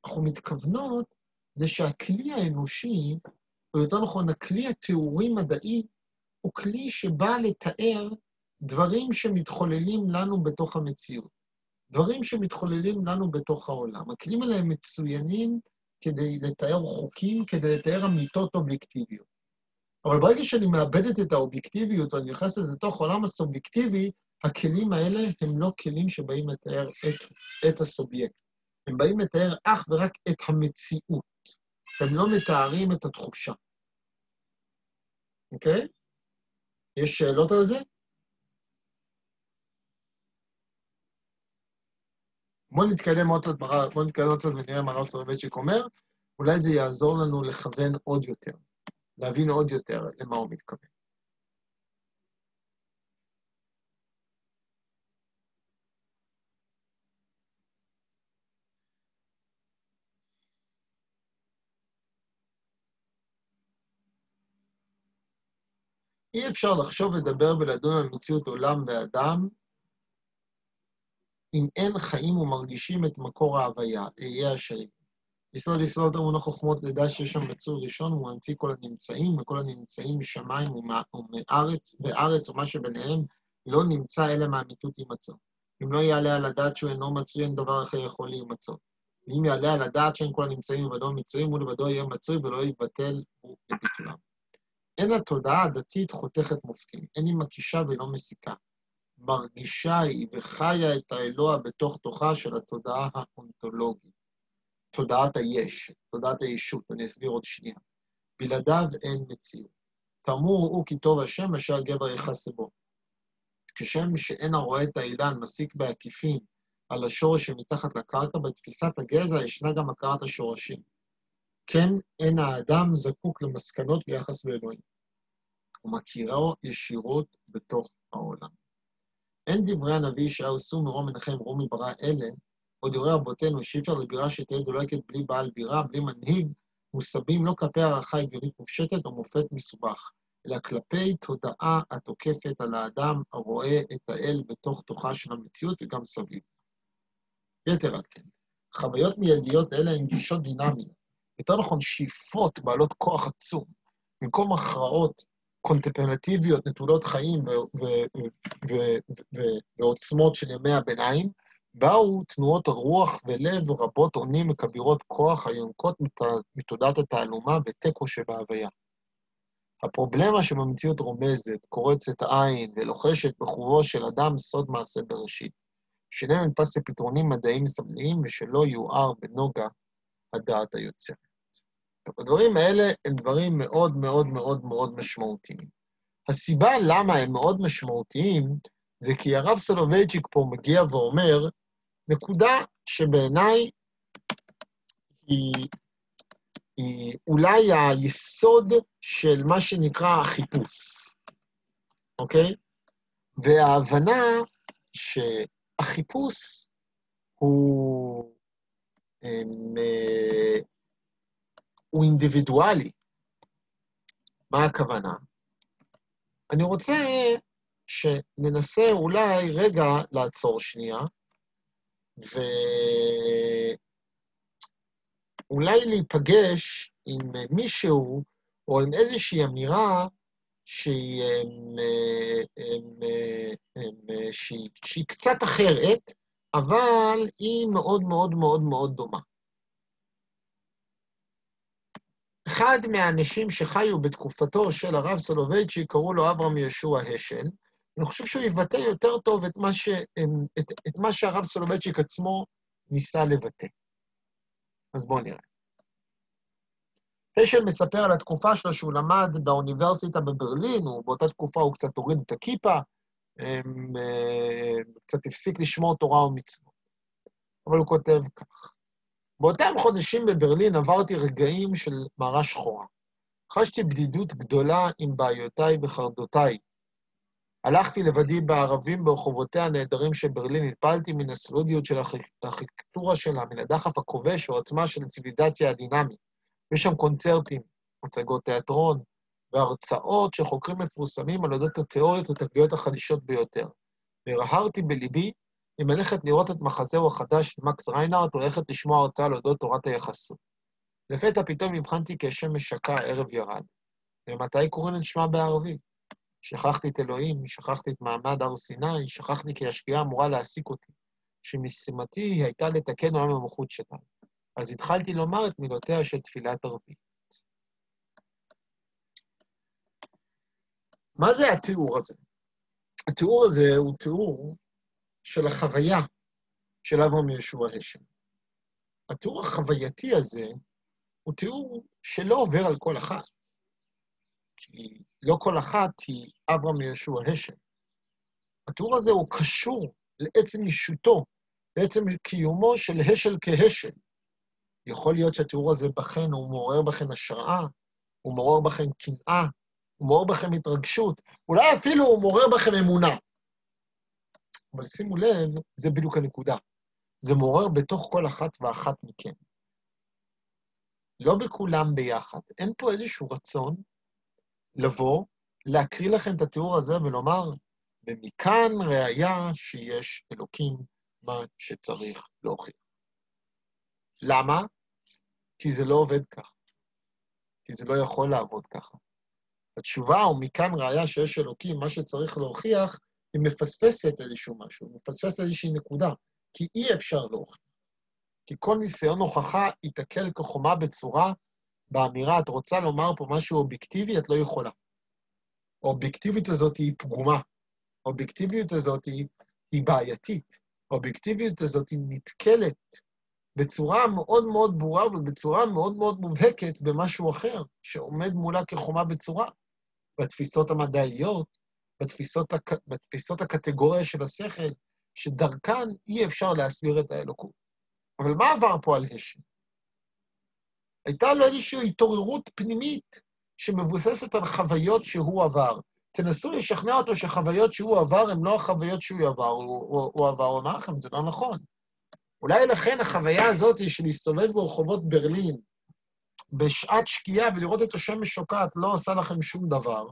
אנחנו מתכוונות זה שהכלי האנושי, או יותר נכון, הכלי התיאורי מדעי, הוא כלי שבא לתאר דברים שמתחוללים לנו בתוך המציאות. דברים שמתחוללים לנו בתוך העולם. הכלים האלה הם מצוינים כדי לתאר חוקים, כדי לתאר אמיתות אובייקטיביות. אבל ברגע שאני מאבדת את האובייקטיביות, ואני נכנסת לתוך העולם הסובייקטיבי, הכלים האלה הם לא כלים שבאים לתאר את הסובייקט. הם באים לתאר אך ורק את המציאות. הם לא מתארים את התחושה. אוקיי? יש שאלות על זה? בואו נתקדם עוד קצת ונראה מה הרב סולובייצ'יק אומר, אולי זה יעזור לנו לכוון עוד יותר, להבין עוד יותר למה הוא מתכוון. אי אפשר לחשוב, לדבר ולדון על מציאות עולם ואדם, אם אין חיים ומרגישים את מקור ההוויה, אהיה השרים. ישראל וישראל תרמונו חוכמות לדע שיש שם מצוי ראשון, הוא ממציא כל הנמצאים, וכל הנמצאים משמיים ומארץ, וארץ ומה שביניהם לא נמצא אלא מהאמיתות יימצא. אם לא יעלה על הדעת שהוא אינו מצוי, אין דבר אחר יכול להימצא. ואם יעלה על הדעת שאין כל הנמצאים לבדו מצויים, הוא לבדו יהיה מצוי ולא יבטל הוא לביטולם. אין התודעה הדתית חותכת מופתים, אין היא מקישה ולא מסיקה. מרגישה היא וחיה את האלוה בתוך תוכה של התודעה האונתולוגית. תודעת היש, תודעת הישות, אני אסביר עוד שנייה. בלעדיו אין מציאות. תאמור הוא כי טוב השם אשר הגבר יחסה בו. כשם שאין הרואה את האילן מסיק בעקיפין על השורש שמתחת לקרקע, בתפיסת הגזע ישנה גם הכרת השורשים. כן, אין האדם זקוק למסקנות ביחס לאלוהים. הוא מכירו ישירות בתוך העולם. אין דברי הנביא ישעיהו שאו מרום מנחם רומי ברא אלה, או דברי רבותינו שאי-אפשר לבירה שתהיה דולקת בלי בעל בירה, בלי מנהיג, מוסבים לא כלפי הערכה הגיונית מופשטת או מופת מסובך, אלא כלפי תודעה התוקפת על האדם הרואה את האל בתוך תוכה של המציאות וגם סביב. יתר על כן, חוויות מיידיות אלה הן גישות דינמיות, יותר נכון שאיפות בעלות כוח עצום, במקום הכרעות קונטמפלטיביות נטולות חיים ועוצמות של ימי הביניים, באו תנועות רוח ולב רבות עונים מכבירות כוח היונקות מתודעת התעלומה ותיקו שבהוויה. הפרובלמה שבמציאות רומזת, קורצת עין ולוחשת בחובו של אדם סוד מעשה בראשית, שאיננו נתפס לפתרונים מדעיים סמליים ושלא יואר בנוגה הדעת היוצרת. הדברים האלה הם דברים מאוד מאוד מאוד מאוד משמעותיים. הסיבה למה הם מאוד משמעותיים זה כי הרב סולובייצ'יק פה מגיע ואומר, נקודה שבעיניי היא אולי היסוד של מה שנקרא החיפוש, אוקיי? וההבנה שהחיפוש הוא אינדיבידואלי. מה הכוונה? אני רוצה שננסה אולי רגע לעצור שנייה, ואולי להיפגש עם מישהו, או עם איזושהי אמירה שהיא קצת אחרת, אבל היא מאוד מאוד מאוד מאוד דומה. אחד מהאנשים שחיו בתקופתו של הרב סולובייצ'יק, קראו לו אברהם ישוע השל, אני חושב שהוא יבטא יותר טוב את מה שהרב סולובייצ'יק עצמו ניסה לבטא. אז בואו נראה. השל מספר על התקופה שלו שהוא למד באוניברסיטה בברלין, ובאותה תקופה הוא קצת הוריד את הכיפה, קצת הפסיק לשמור תורה ומצוות. אבל הוא כותב כך: באותם חודשים בברלין עברתי רגעים של מרה שחורה. חשתי בדידות גדולה עם בעיותיי וחרדותיי. הלכתי לבדי בערבים ברחובותיה הנהדרים של ברלין, התפעלתי מן הסלודיות של הארכיטקטורה שלה, מן הדחף הכובש ועוצמה של הציוויליזציה הדינמית. יש שם קונצרטים, הצגות תיאטרון והרצאות של חוקרים מפורסמים על אודות התיאוריות והתגליות החדישות ביותר. והרהרתי בליבי אם ללכת לראות את מחזהו החדש של מקס ריינארט, או ללכת לשמוע הרצאה על אודות תורת היחסות. לפתע פתאום הבחנתי כי השמש שקע, הערב ירד. ומתי קוראים את שמה בערבית? שכחתי את אלוהים, שכחתי את מעמד הר סיני, שכחתי כי השקיעה אמורה להעסיק אותי, שמשימתי היא הייתה לתקן עולם המלכות שלה. אז התחלתי לומר את מילותיה של תפילת ערבית. מה זה התיאור הזה? התיאור הזה הוא תיאור של החוויה של אברהם ישוע השל. התיאור החווייתי הזה הוא תיאור שלא עובר על כל אחת. כי לא כל אחת היא אברהם ישוע השל. התיאור הזה הוא קשור לעצם אישותו בעצם קיומו של השל כהשל. יכול להיות שהתיאור הזה בכן, הוא מעורר בכן השראה, הוא מעורר בכן קנאה, הוא מעורר בכם התרגשות, אולי אפילו הוא מעורר בכם אמונה. אבל שימו לב, זה בדיוק הנקודה. זה מעורר בתוך כל אחת ואחת מכם. לא בכולם ביחד. אין פה איזשהו רצון לבוא, להקריא לכם את התיאור הזה ולומר, ומכאן ראיה שיש אלוקים מה שצריך להוכיח. למה? כי זה לא עובד ככה. כי זה לא יכול לעבוד ככה. התשובה, ומכאן ראיה שיש אלוקים, מה שצריך להוכיח, היא מפספסת איזשהו משהו, מפספסת איזושהי נקודה, כי אי אפשר להוכיח. כי כל ניסיון הוכחה ייתקל כחומה בצורה, באמירה, את רוצה לומר פה משהו אובייקטיבי, את לא יכולה. האובייקטיבית הזאת היא פגומה. האובייקטיביות הזאת היא בעייתית. האובייקטיביות הזאת היא נתקלת בצורה מאוד מאוד ברורה ובצורה מאוד מאוד מובהקת במשהו אחר, שעומד מולה כחומה בצורה. בתפיסות המדעיות, בתפיסות הקטגוריה של השכל, שדרכן אי אפשר להסביר את האלוקות. אבל מה עבר פה על השם? הייתה לו איזושהי התעוררות פנימית שמבוססת על חוויות שהוא עבר. תנסו לשכנע אותו שחוויות שהוא עבר הן לא החוויות שהוא עבר, הוא עבר, הוא אמר לכם, זה לא נכון. אולי לכן החוויה הזאת של להסתובב ברחובות ברלין, בשעת שקיעה ולראות את השמש שוקעת, לא עושה לכם שום דבר.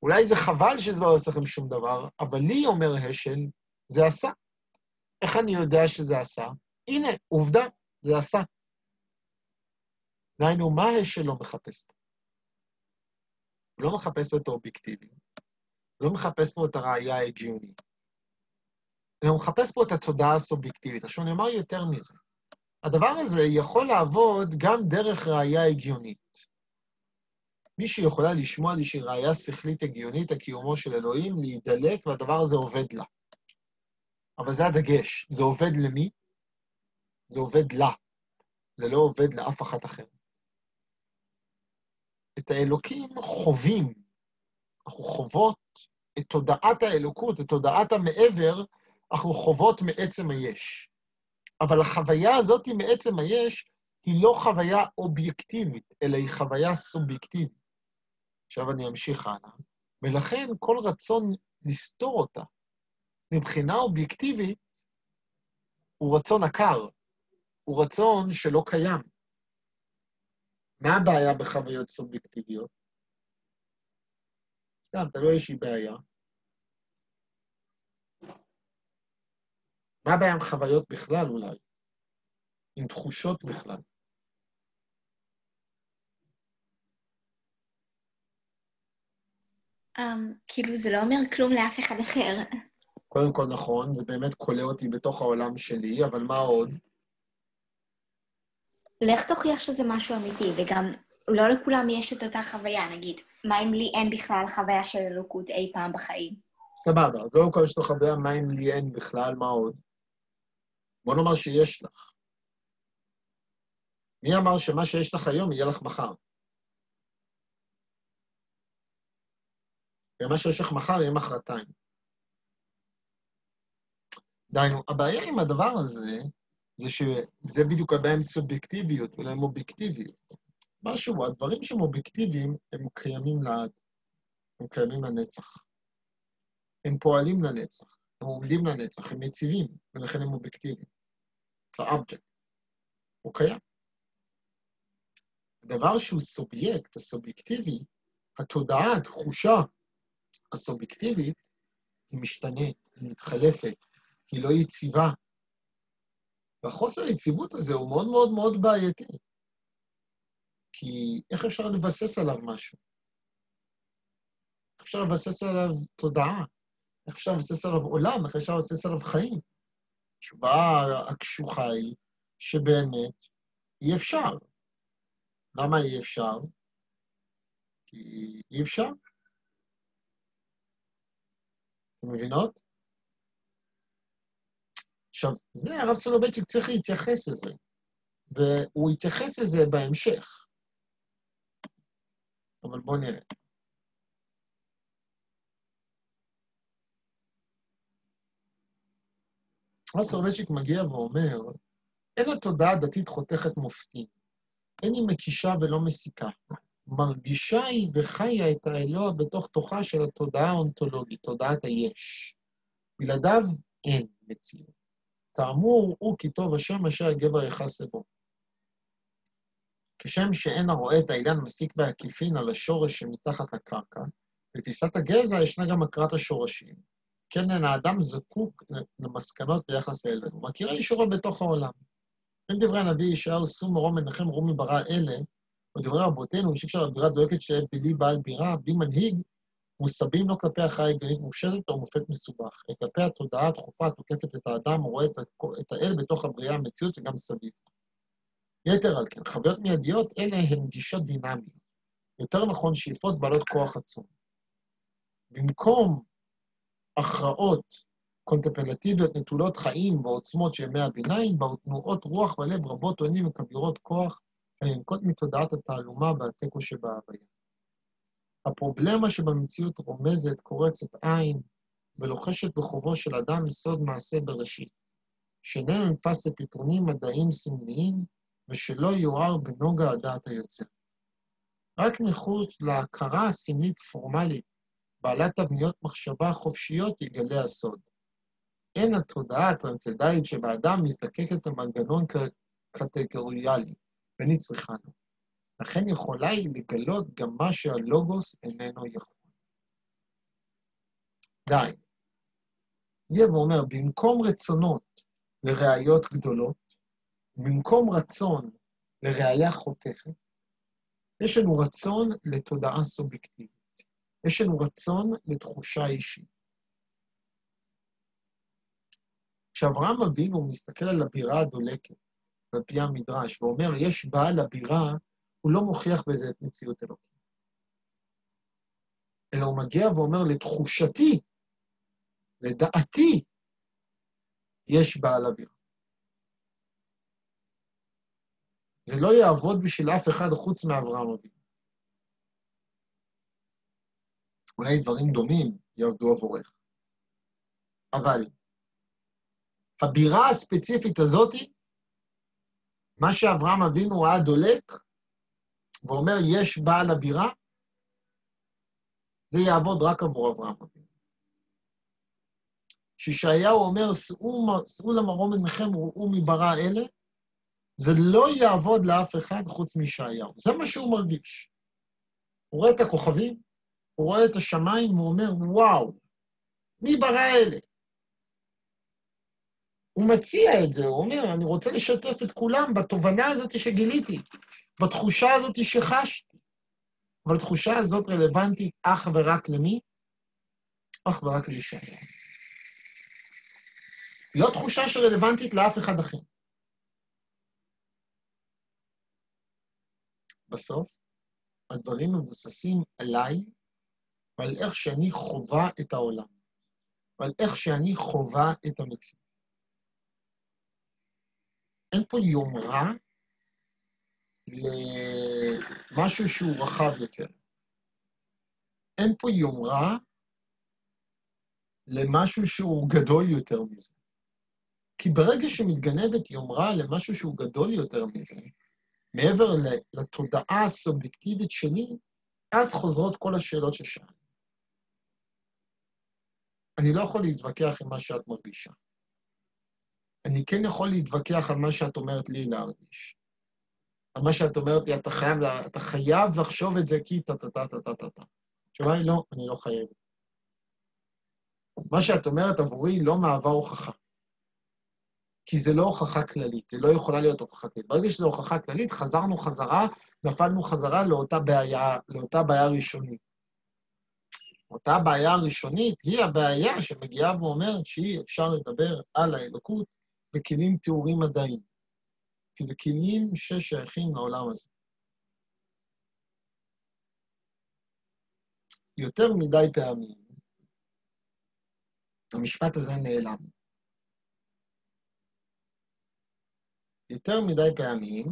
אולי זה חבל שזה לא עושה לכם שום דבר, אבל לי, אומר השל, זה עשה. איך אני יודע שזה עשה? הנה, עובדה, זה עשה. דהיינו, מה השל לא מחפש פה? הוא לא מחפש פה את האובייקטיביות, הוא לא מחפש פה את הראייה ההגיונית. הוא מחפש פה את התודעה הסובייקטיבית. עכשיו אני אומר יותר מזה. הדבר הזה יכול לעבוד גם דרך ראייה הגיונית. מישהי יכולה לשמוע איזושהי ראייה שכלית הגיונית, הקיומו של אלוהים, להידלק, והדבר הזה עובד לה. אבל זה הדגש. זה עובד למי? זה עובד לה. זה לא עובד לאף אחת אחרת. את האלוקים חווים. אנחנו חוות את תודעת האלוקות, את תודעת המעבר, אנחנו חוות מעצם היש. אבל החוויה הזאת מעצם היש היא לא חוויה אובייקטיבית, אלא היא חוויה סובייקטיבית. עכשיו אני אמשיך הלאה. ולכן כל רצון לסתור אותה מבחינה אובייקטיבית הוא רצון עקר, הוא רצון שלא קיים. מה הבעיה בחוויות סובייקטיביות? סתם, אתה לא יש לי בעיה. מה הבעיה עם חוויות בכלל אולי? עם תחושות בכלל? כאילו זה לא אומר כלום לאף אחד אחר. קודם כל נכון, זה באמת קולה אותי בתוך העולם שלי, אבל מה עוד? לך תוכיח שזה משהו אמיתי, וגם לא לכולם יש את אותה חוויה, נגיד. מה אם לי אין בכלל חוויה של אלוקות אי פעם בחיים? סבבה, אז קודם כל יש לו חוויה, מה אם לי אין בכלל, מה עוד? בוא נאמר שיש לך. מי אמר שמה שיש לך היום יהיה לך מחר? ומה שיש לך מחר יהיה מחרתיים. דיינו, הבעיה עם הדבר הזה, זה שזה בדיוק הבעיה עם סובייקטיביות ולא עם אובייקטיביות. משהו, הדברים שהם אובייקטיביים, הם קיימים לעד. הם קיימים לנצח. הם פועלים לנצח. הם עומדים לנצח, הם יציבים, ולכן הם אובייקטיביים. זה object. הוא קיים. הדבר שהוא סובייקט, הסובייקטיבי, התודעה, התחושה הסובייקטיבית, היא משתנית, היא מתחלפת, היא לא יציבה. והחוסר היציבות הזה הוא מאוד מאוד מאוד בעייתי. כי איך אפשר לבסס עליו משהו? איך אפשר לבסס עליו תודעה? איך אפשר לבסס עליו עולם? איך אפשר לבסס עליו חיים? התשובה הקשוחה היא שבאמת אי אפשר. למה אי אפשר? כי אי אפשר. אתם מבינות? עכשיו, זה הרב סולובייצ'יק צריך להתייחס לזה, והוא יתייחס לזה בהמשך. אבל בואו נראה. הסולובייצ'יק מגיע ואומר, אין התודעה הדתית חותכת מופתים, אין היא מקישה ולא מסיקה. מרגישה היא וחיה את האלוה בתוך תוכה של התודעה האונתולוגית, תודעת היש. בלעדיו אין מציאות. תאמור הוא כי טוב השם אשר הגבר יכסה בו. כשם שאין הרואה את האילן מסיק בעקיפין על השורש שמתחת לקרקע, בתפיסת הגזע ישנה גם הכרת השורשים. כן, האדם זקוק למסקנות ביחס לאלוהים. הוא מכיר אישורו בתוך העולם. בין דברי הנביא ישעיהו, שאו מרום מנחם רומי ברא אלה, או דברי רבותינו, שאי אפשר בירה דואגת שיהיה בלי בעל בירה, בלי מנהיג, מוסבים לא כלפי הכרעה הגיונית מופשטת או מופת מסובך, אלא כלפי התודעה הדחופה התוקפת את האדם, הוא רואה את האל בתוך הבריאה, המציאות וגם סביב. יתר על כן, חוויות מיידיות אלה הן גישות דינמיות. יותר נכון, שאיפות בעלות כוח עצום. במקום הכרעות קונטמפלטיביות נטולות חיים ועוצמות של ימי הביניים, באו תנועות רוח ולב רבות עונים וכבירות כוח, היונקות מתודעת התעלומה והתיקו שבהוויה. הפרובלמה שבמציאות רומזת, קורצת עין, ולוחשת בחובו של אדם יסוד מעשה בראשית, שאיננו נתפס לפתרונים מדעיים סמליים, ושלא יואר בנוגע הדעת היוצר. רק מחוץ להכרה הסמלית פורמלית, בעלת תבניות מחשבה חופשיות יגלה הסוד. אין התודעה הטרנסצנדנטלית שבאדם מזדקקת למנגנון קטגוריאלי, ואני צריכה לו. לכן יכולה היא לגלות גם מה שהלוגוס איננו יכול. די. יהיה ואומר, במקום רצונות לראיות גדולות, במקום רצון לראיה חותכת, יש לנו רצון לתודעה סובייקטיבית. יש לנו רצון לתחושה אישית. כשאברהם אבינו מסתכל על הבירה הדולקת, על פי המדרש, ואומר, יש בעל הבירה, הוא לא מוכיח בזה את מציאות אלוקים. אלא הוא מגיע ואומר, לתחושתי, לדעתי, יש בעל הבירה. זה לא יעבוד בשביל אף אחד חוץ מאברהם אבינו. אולי דברים דומים יעבדו עבורך. אבל הבירה הספציפית הזאת, מה שאברהם אבינו היה דולק, ואומר, יש בעל הבירה, זה יעבוד רק עבור אברהם אבינו. שישעיהו אומר, שאו למרום עיניכם, ראו מברא אלה, זה לא יעבוד לאף אחד חוץ מישעיהו. זה מה שהוא מרגיש. הוא רואה את הכוכבים, הוא רואה את השמיים, והוא אומר, וואו, מי ברא אלה? הוא מציע את זה, הוא אומר, אני רוצה לשתף את כולם בתובנה הזאת שגיליתי, בתחושה הזאת שחשתי. אבל התחושה הזאת רלוונטית אך ורק למי? אך ורק לישעיהו. לא תחושה שרלוונטית לאף אחד אחר. בסוף, הדברים מבוססים עליי, ועל איך שאני חובה את העולם, ועל איך שאני חובה את המציאות. אין פה יומרה למשהו שהוא רחב יותר. אין פה יומרה למשהו שהוא גדול יותר מזה. כי ברגע שמתגנבת יומרה למשהו שהוא גדול יותר מזה, מעבר לתודעה הסובייקטיבית שלי, אז חוזרות כל השאלות ששאלתי. אני לא יכול להתווכח עם מה שאת מרגישה. אני כן יכול להתווכח על מה שאת אומרת לי להרגיש. על מה שאת אומרת לי, אתה חייב לחשוב את זה כי טה-טה-טה-טה-טה-טה. התשובה היא לא, אני לא חייבת. מה שאת אומרת עבורי לא מהווה הוכחה. כי זה לא הוכחה כללית, זה לא יכולה להיות הוכחה כללית. ברגע שזו הוכחה כללית, חזרנו חזרה, נפלנו חזרה לאותה בעיה ראשונית. אותה בעיה ראשונית היא הבעיה שמגיעה ואומרת שאי אפשר לדבר על האלוקות בכלים תיאורים מדעיים. כי זה כלים ששייכים לעולם הזה. יותר מדי פעמים, המשפט הזה נעלם. יותר מדי פעמים,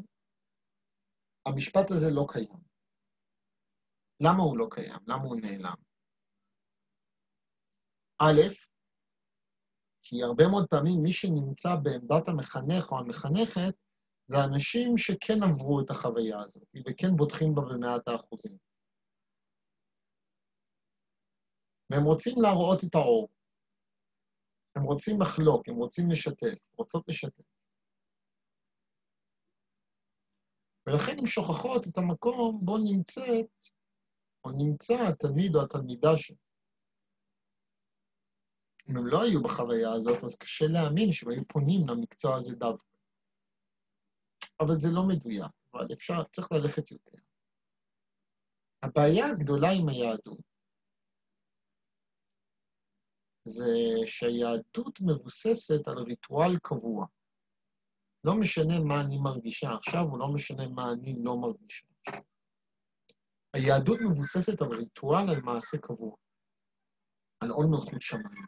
המשפט הזה לא קיים. למה הוא לא קיים? למה הוא נעלם? א', כי הרבה מאוד פעמים מי שנמצא בעמדת המחנך או המחנכת, זה אנשים שכן עברו את החוויה הזאת, וכן בוטחים בה ב100%. והם רוצים להראות את האור. הם רוצים לחלוק, הם רוצים לשתף, רוצות לשתף. ולכן הן שוכחות את המקום בו נמצאת, או נמצא התלמיד או התלמידה שם. אם הם לא היו בחוויה הזאת, אז קשה להאמין שהם היו פונים למקצוע הזה דווקא. אבל זה לא מדויק, אבל צריך ללכת יותר. הבעיה הגדולה עם היהדות, זה שהיהדות מבוססת על ריטואל קבוע. לא משנה מה אני מרגישה עכשיו, או לא משנה מה אני לא מרגישה עכשיו. היהדות מבוססת על ריטואל, על מעשה קבוע. על עול מלכות שמיים.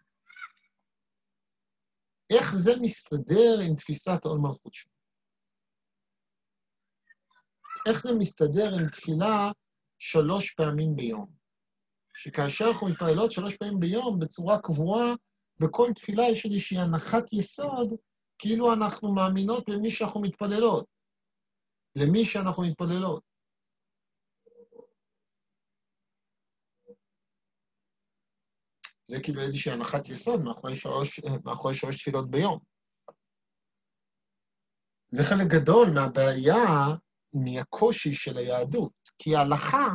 איך זה מסתדר עם תפיסת עול מלכות שמיים? איך זה מסתדר עם תפילה 3 פעמים ביום? שכאשר אנחנו מתפללות 3 פעמים ביום, בצורה קבועה, בכל תפילה יש איזושהי הנחת יסוד, כאילו אנחנו מאמינות למי שאנחנו מתפללות. למי שאנחנו מתפללות. זה כאילו איזושהי הנחת יסוד מאחורי 3 תפילות ביום. זה חלק גדול מהבעיה, מהקושי של היהדות, כי ההלכה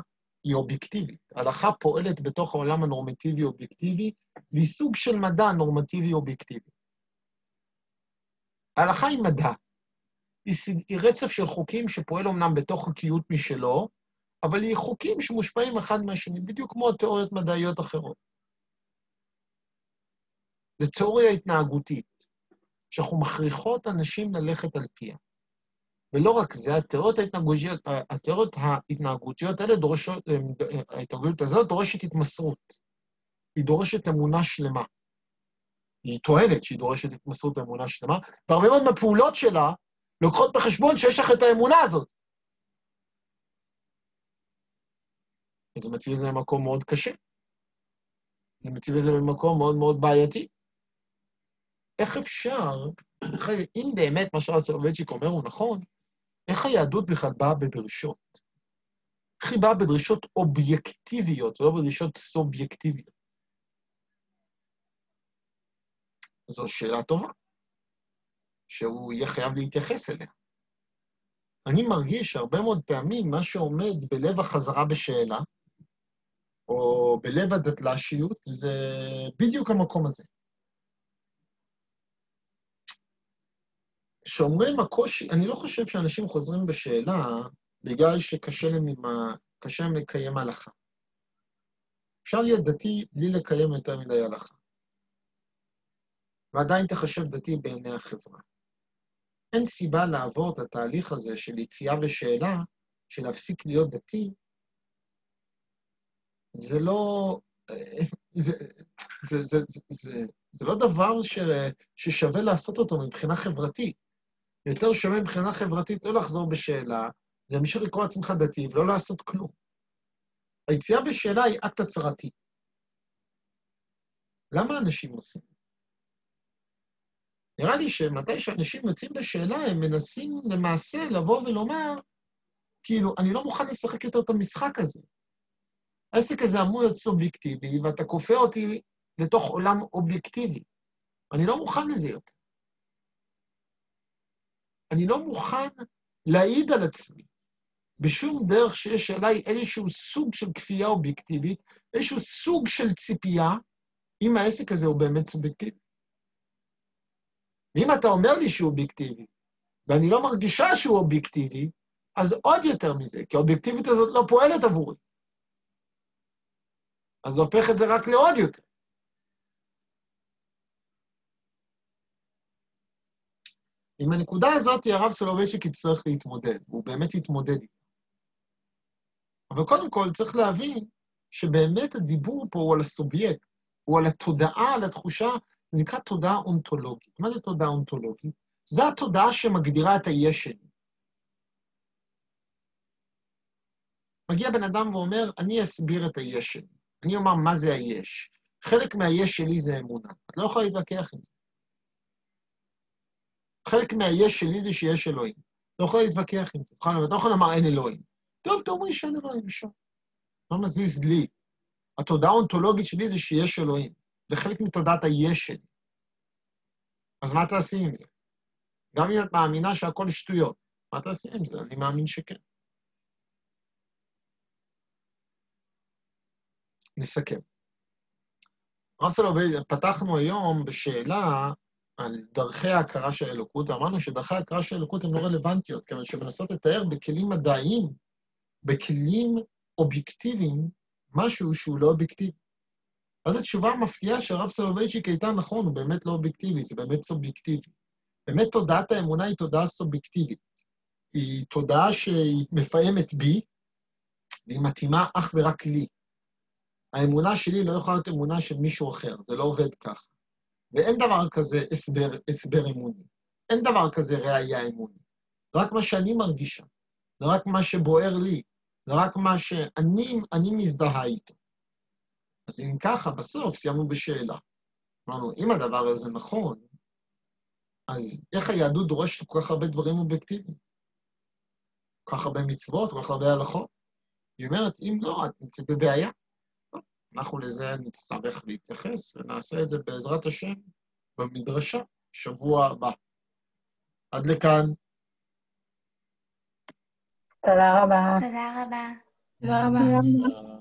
היא אובייקטיבית. ההלכה פועלת בתוך העולם הנורמטיבי-אובייקטיבי, והיא סוג של מדע נורמטיבי-אובייקטיבי. ההלכה היא מדע. היא רצף של חוקים שפועל אומנם בתוך חוקיות משלו, אבל היא חוקים שמושפעים אחד מהשני, בדיוק כמו תיאוריות מדעיות אחרות. זו תיאוריה התנהגותית, שאנחנו מכריחות אנשים ללכת על פיה. ולא רק זה, התיאוריות ההתנהגותיות האלה ההתנהגות הזאת דורשת התמסרות. היא דורשת אמונה שלמה. היא טוענת שהיא דורשת התמסרות ואמונה שלמה, והרבה מאוד מהפעולות שלה לוקחות בחשבון שיש לך את האמונה הזאת. וזה מציב את זה במקום מאוד קשה. זה מציב את זה במקום מאוד מאוד בעייתי. איך אפשר, אם באמת מה שהרב סולובייצ'יק אומר הוא נכון, איך היהדות בכלל באה בדרישות? איך היא באה בדרישות אובייקטיביות, ולא בדרישות סובייקטיביות? זו שאלה טובה, שהוא יהיה חייב להתייחס אליה. אני מרגיש שהרבה מאוד פעמים מה שעומד בלב החזרה בשאלה, או בלב הדתל"שיות, זה בדיוק המקום הזה. שאומרים הקושי, אני לא חושב שאנשים חוזרים בשאלה בגלל שקשה להם לקיים הלכה. אפשר להיות דתי בלי לקיים יותר מדי הלכה. ועדיין תחשב דתי בעיני החברה. אין סיבה לעבור את התהליך הזה של יציאה ושאלה, של להפסיק להיות דתי. זה לא... זה לא דבר ששווה לעשות אותו מבחינה חברתית. יותר שווה מבחינה חברתית לא לחזור בשאלה, להמשיך לקרוא עצמך דתי ולא לעשות כלום. היציאה בשאלה היא אקט הצהרתי. למה אנשים עושים? נראה לי שמתי שאנשים יוצאים בשאלה, הם מנסים למעשה לבוא ולומר, כאילו, אני לא מוכן לשחק יותר את המשחק הזה. העסק הזה אמור להיות סובייקטיבי, ואתה כופה אותי לתוך עולם אובייקטיבי. אני לא מוכן לזה יותר. אני לא מוכן להעיד על עצמי בשום דרך שיש עליי איזשהו סוג של כפייה אובייקטיבית, איזשהו סוג של ציפייה, אם העסק הזה הוא באמת סובייקטיבי. ואם אתה אומר לי שהוא אובייקטיבי, ואני לא מרגישה שהוא אובייקטיבי, אז עוד יותר מזה, כי האובייקטיבית הזאת לא פועלת עבורי. אז זה הופך את זה רק לעוד יותר. עם הנקודה הזאת, הרב סולובייצ'יק יצטרך להתמודד, והוא באמת יתמודד איתה. אבל קודם כל צריך להבין שבאמת הדיבור פה הוא על הסובייקט, הוא על התודעה, על התחושה, זה נקרא תודעה אונתולוגית. מה זה תודעה אונתולוגית? זו התודעה שמגדירה את היש שלי. מגיע בן אדם ואומר, אני אסביר את היש שלי. אני אומר מה זה היש. חלק מהיש שלי זה אמונה. את לא יכולה להתווכח עם זה. חלק מהיש שלי זה שיש אלוהים. לא יכול להתווכח עם זה, אתה לא יכול לומר אין אלוהים. טוב, תאמרי שאין אלוהים, אפשר. לא מזיז לי. התודעה האונתולוגית שלי זה שיש אלוהים. זה חלק מתודעת היש שלי. אז מה תעשי עם זה? גם אם את מאמינה שהכל שטויות, מה תעשי עם זה? אני מאמין שכן. נסכם. הרב סולובייצ'יק, פתחנו היום בשאלה על דרכי ההכרה של האלוקות, ואמרנו שדרכי ההכרה של האלוקות הן לא רלוונטיות, כיוון שמנסות לתאר בכלים מדעיים, בכלים אובייקטיביים, משהו שהוא לא אובייקטיבי. אז התשובה המפתיעה שהרב סולובייצ'יק הייתה נכון, הוא באמת לא אובייקטיבי, זה באמת סובייקטיבי. באמת תודעת האמונה היא תודעה סובייקטיבית. היא תודעה שהיא מפעמת בי, והיא מתאימה אך ורק לי. האמונה שלי לא יכולה להיות אמונה של מישהו אחר, זה לא עובד ככה. ואין דבר כזה הסבר אמוני. אין דבר כזה ראייה אמוני. זה רק מה שאני מרגישה. זה רק מה שבוער לי. זה רק מה שאני מזדהה איתו. אז אם ככה, בסוף סיימנו בשאלה. אמרנו, אם הדבר הזה נכון, אז איך היהדות דורשת כל כך הרבה דברים אובייקטיביים? כל כך הרבה מצוות, כל כך הרבה הלכות? היא אומרת, אם לא, את נמצאת בבעיה. אנחנו לזה נצטרך להתייחס, ונעשה את זה בעזרת השם במדרשה, שבוע הבא. עד לכאן. תודה רבה. תודה רבה. תודה רבה.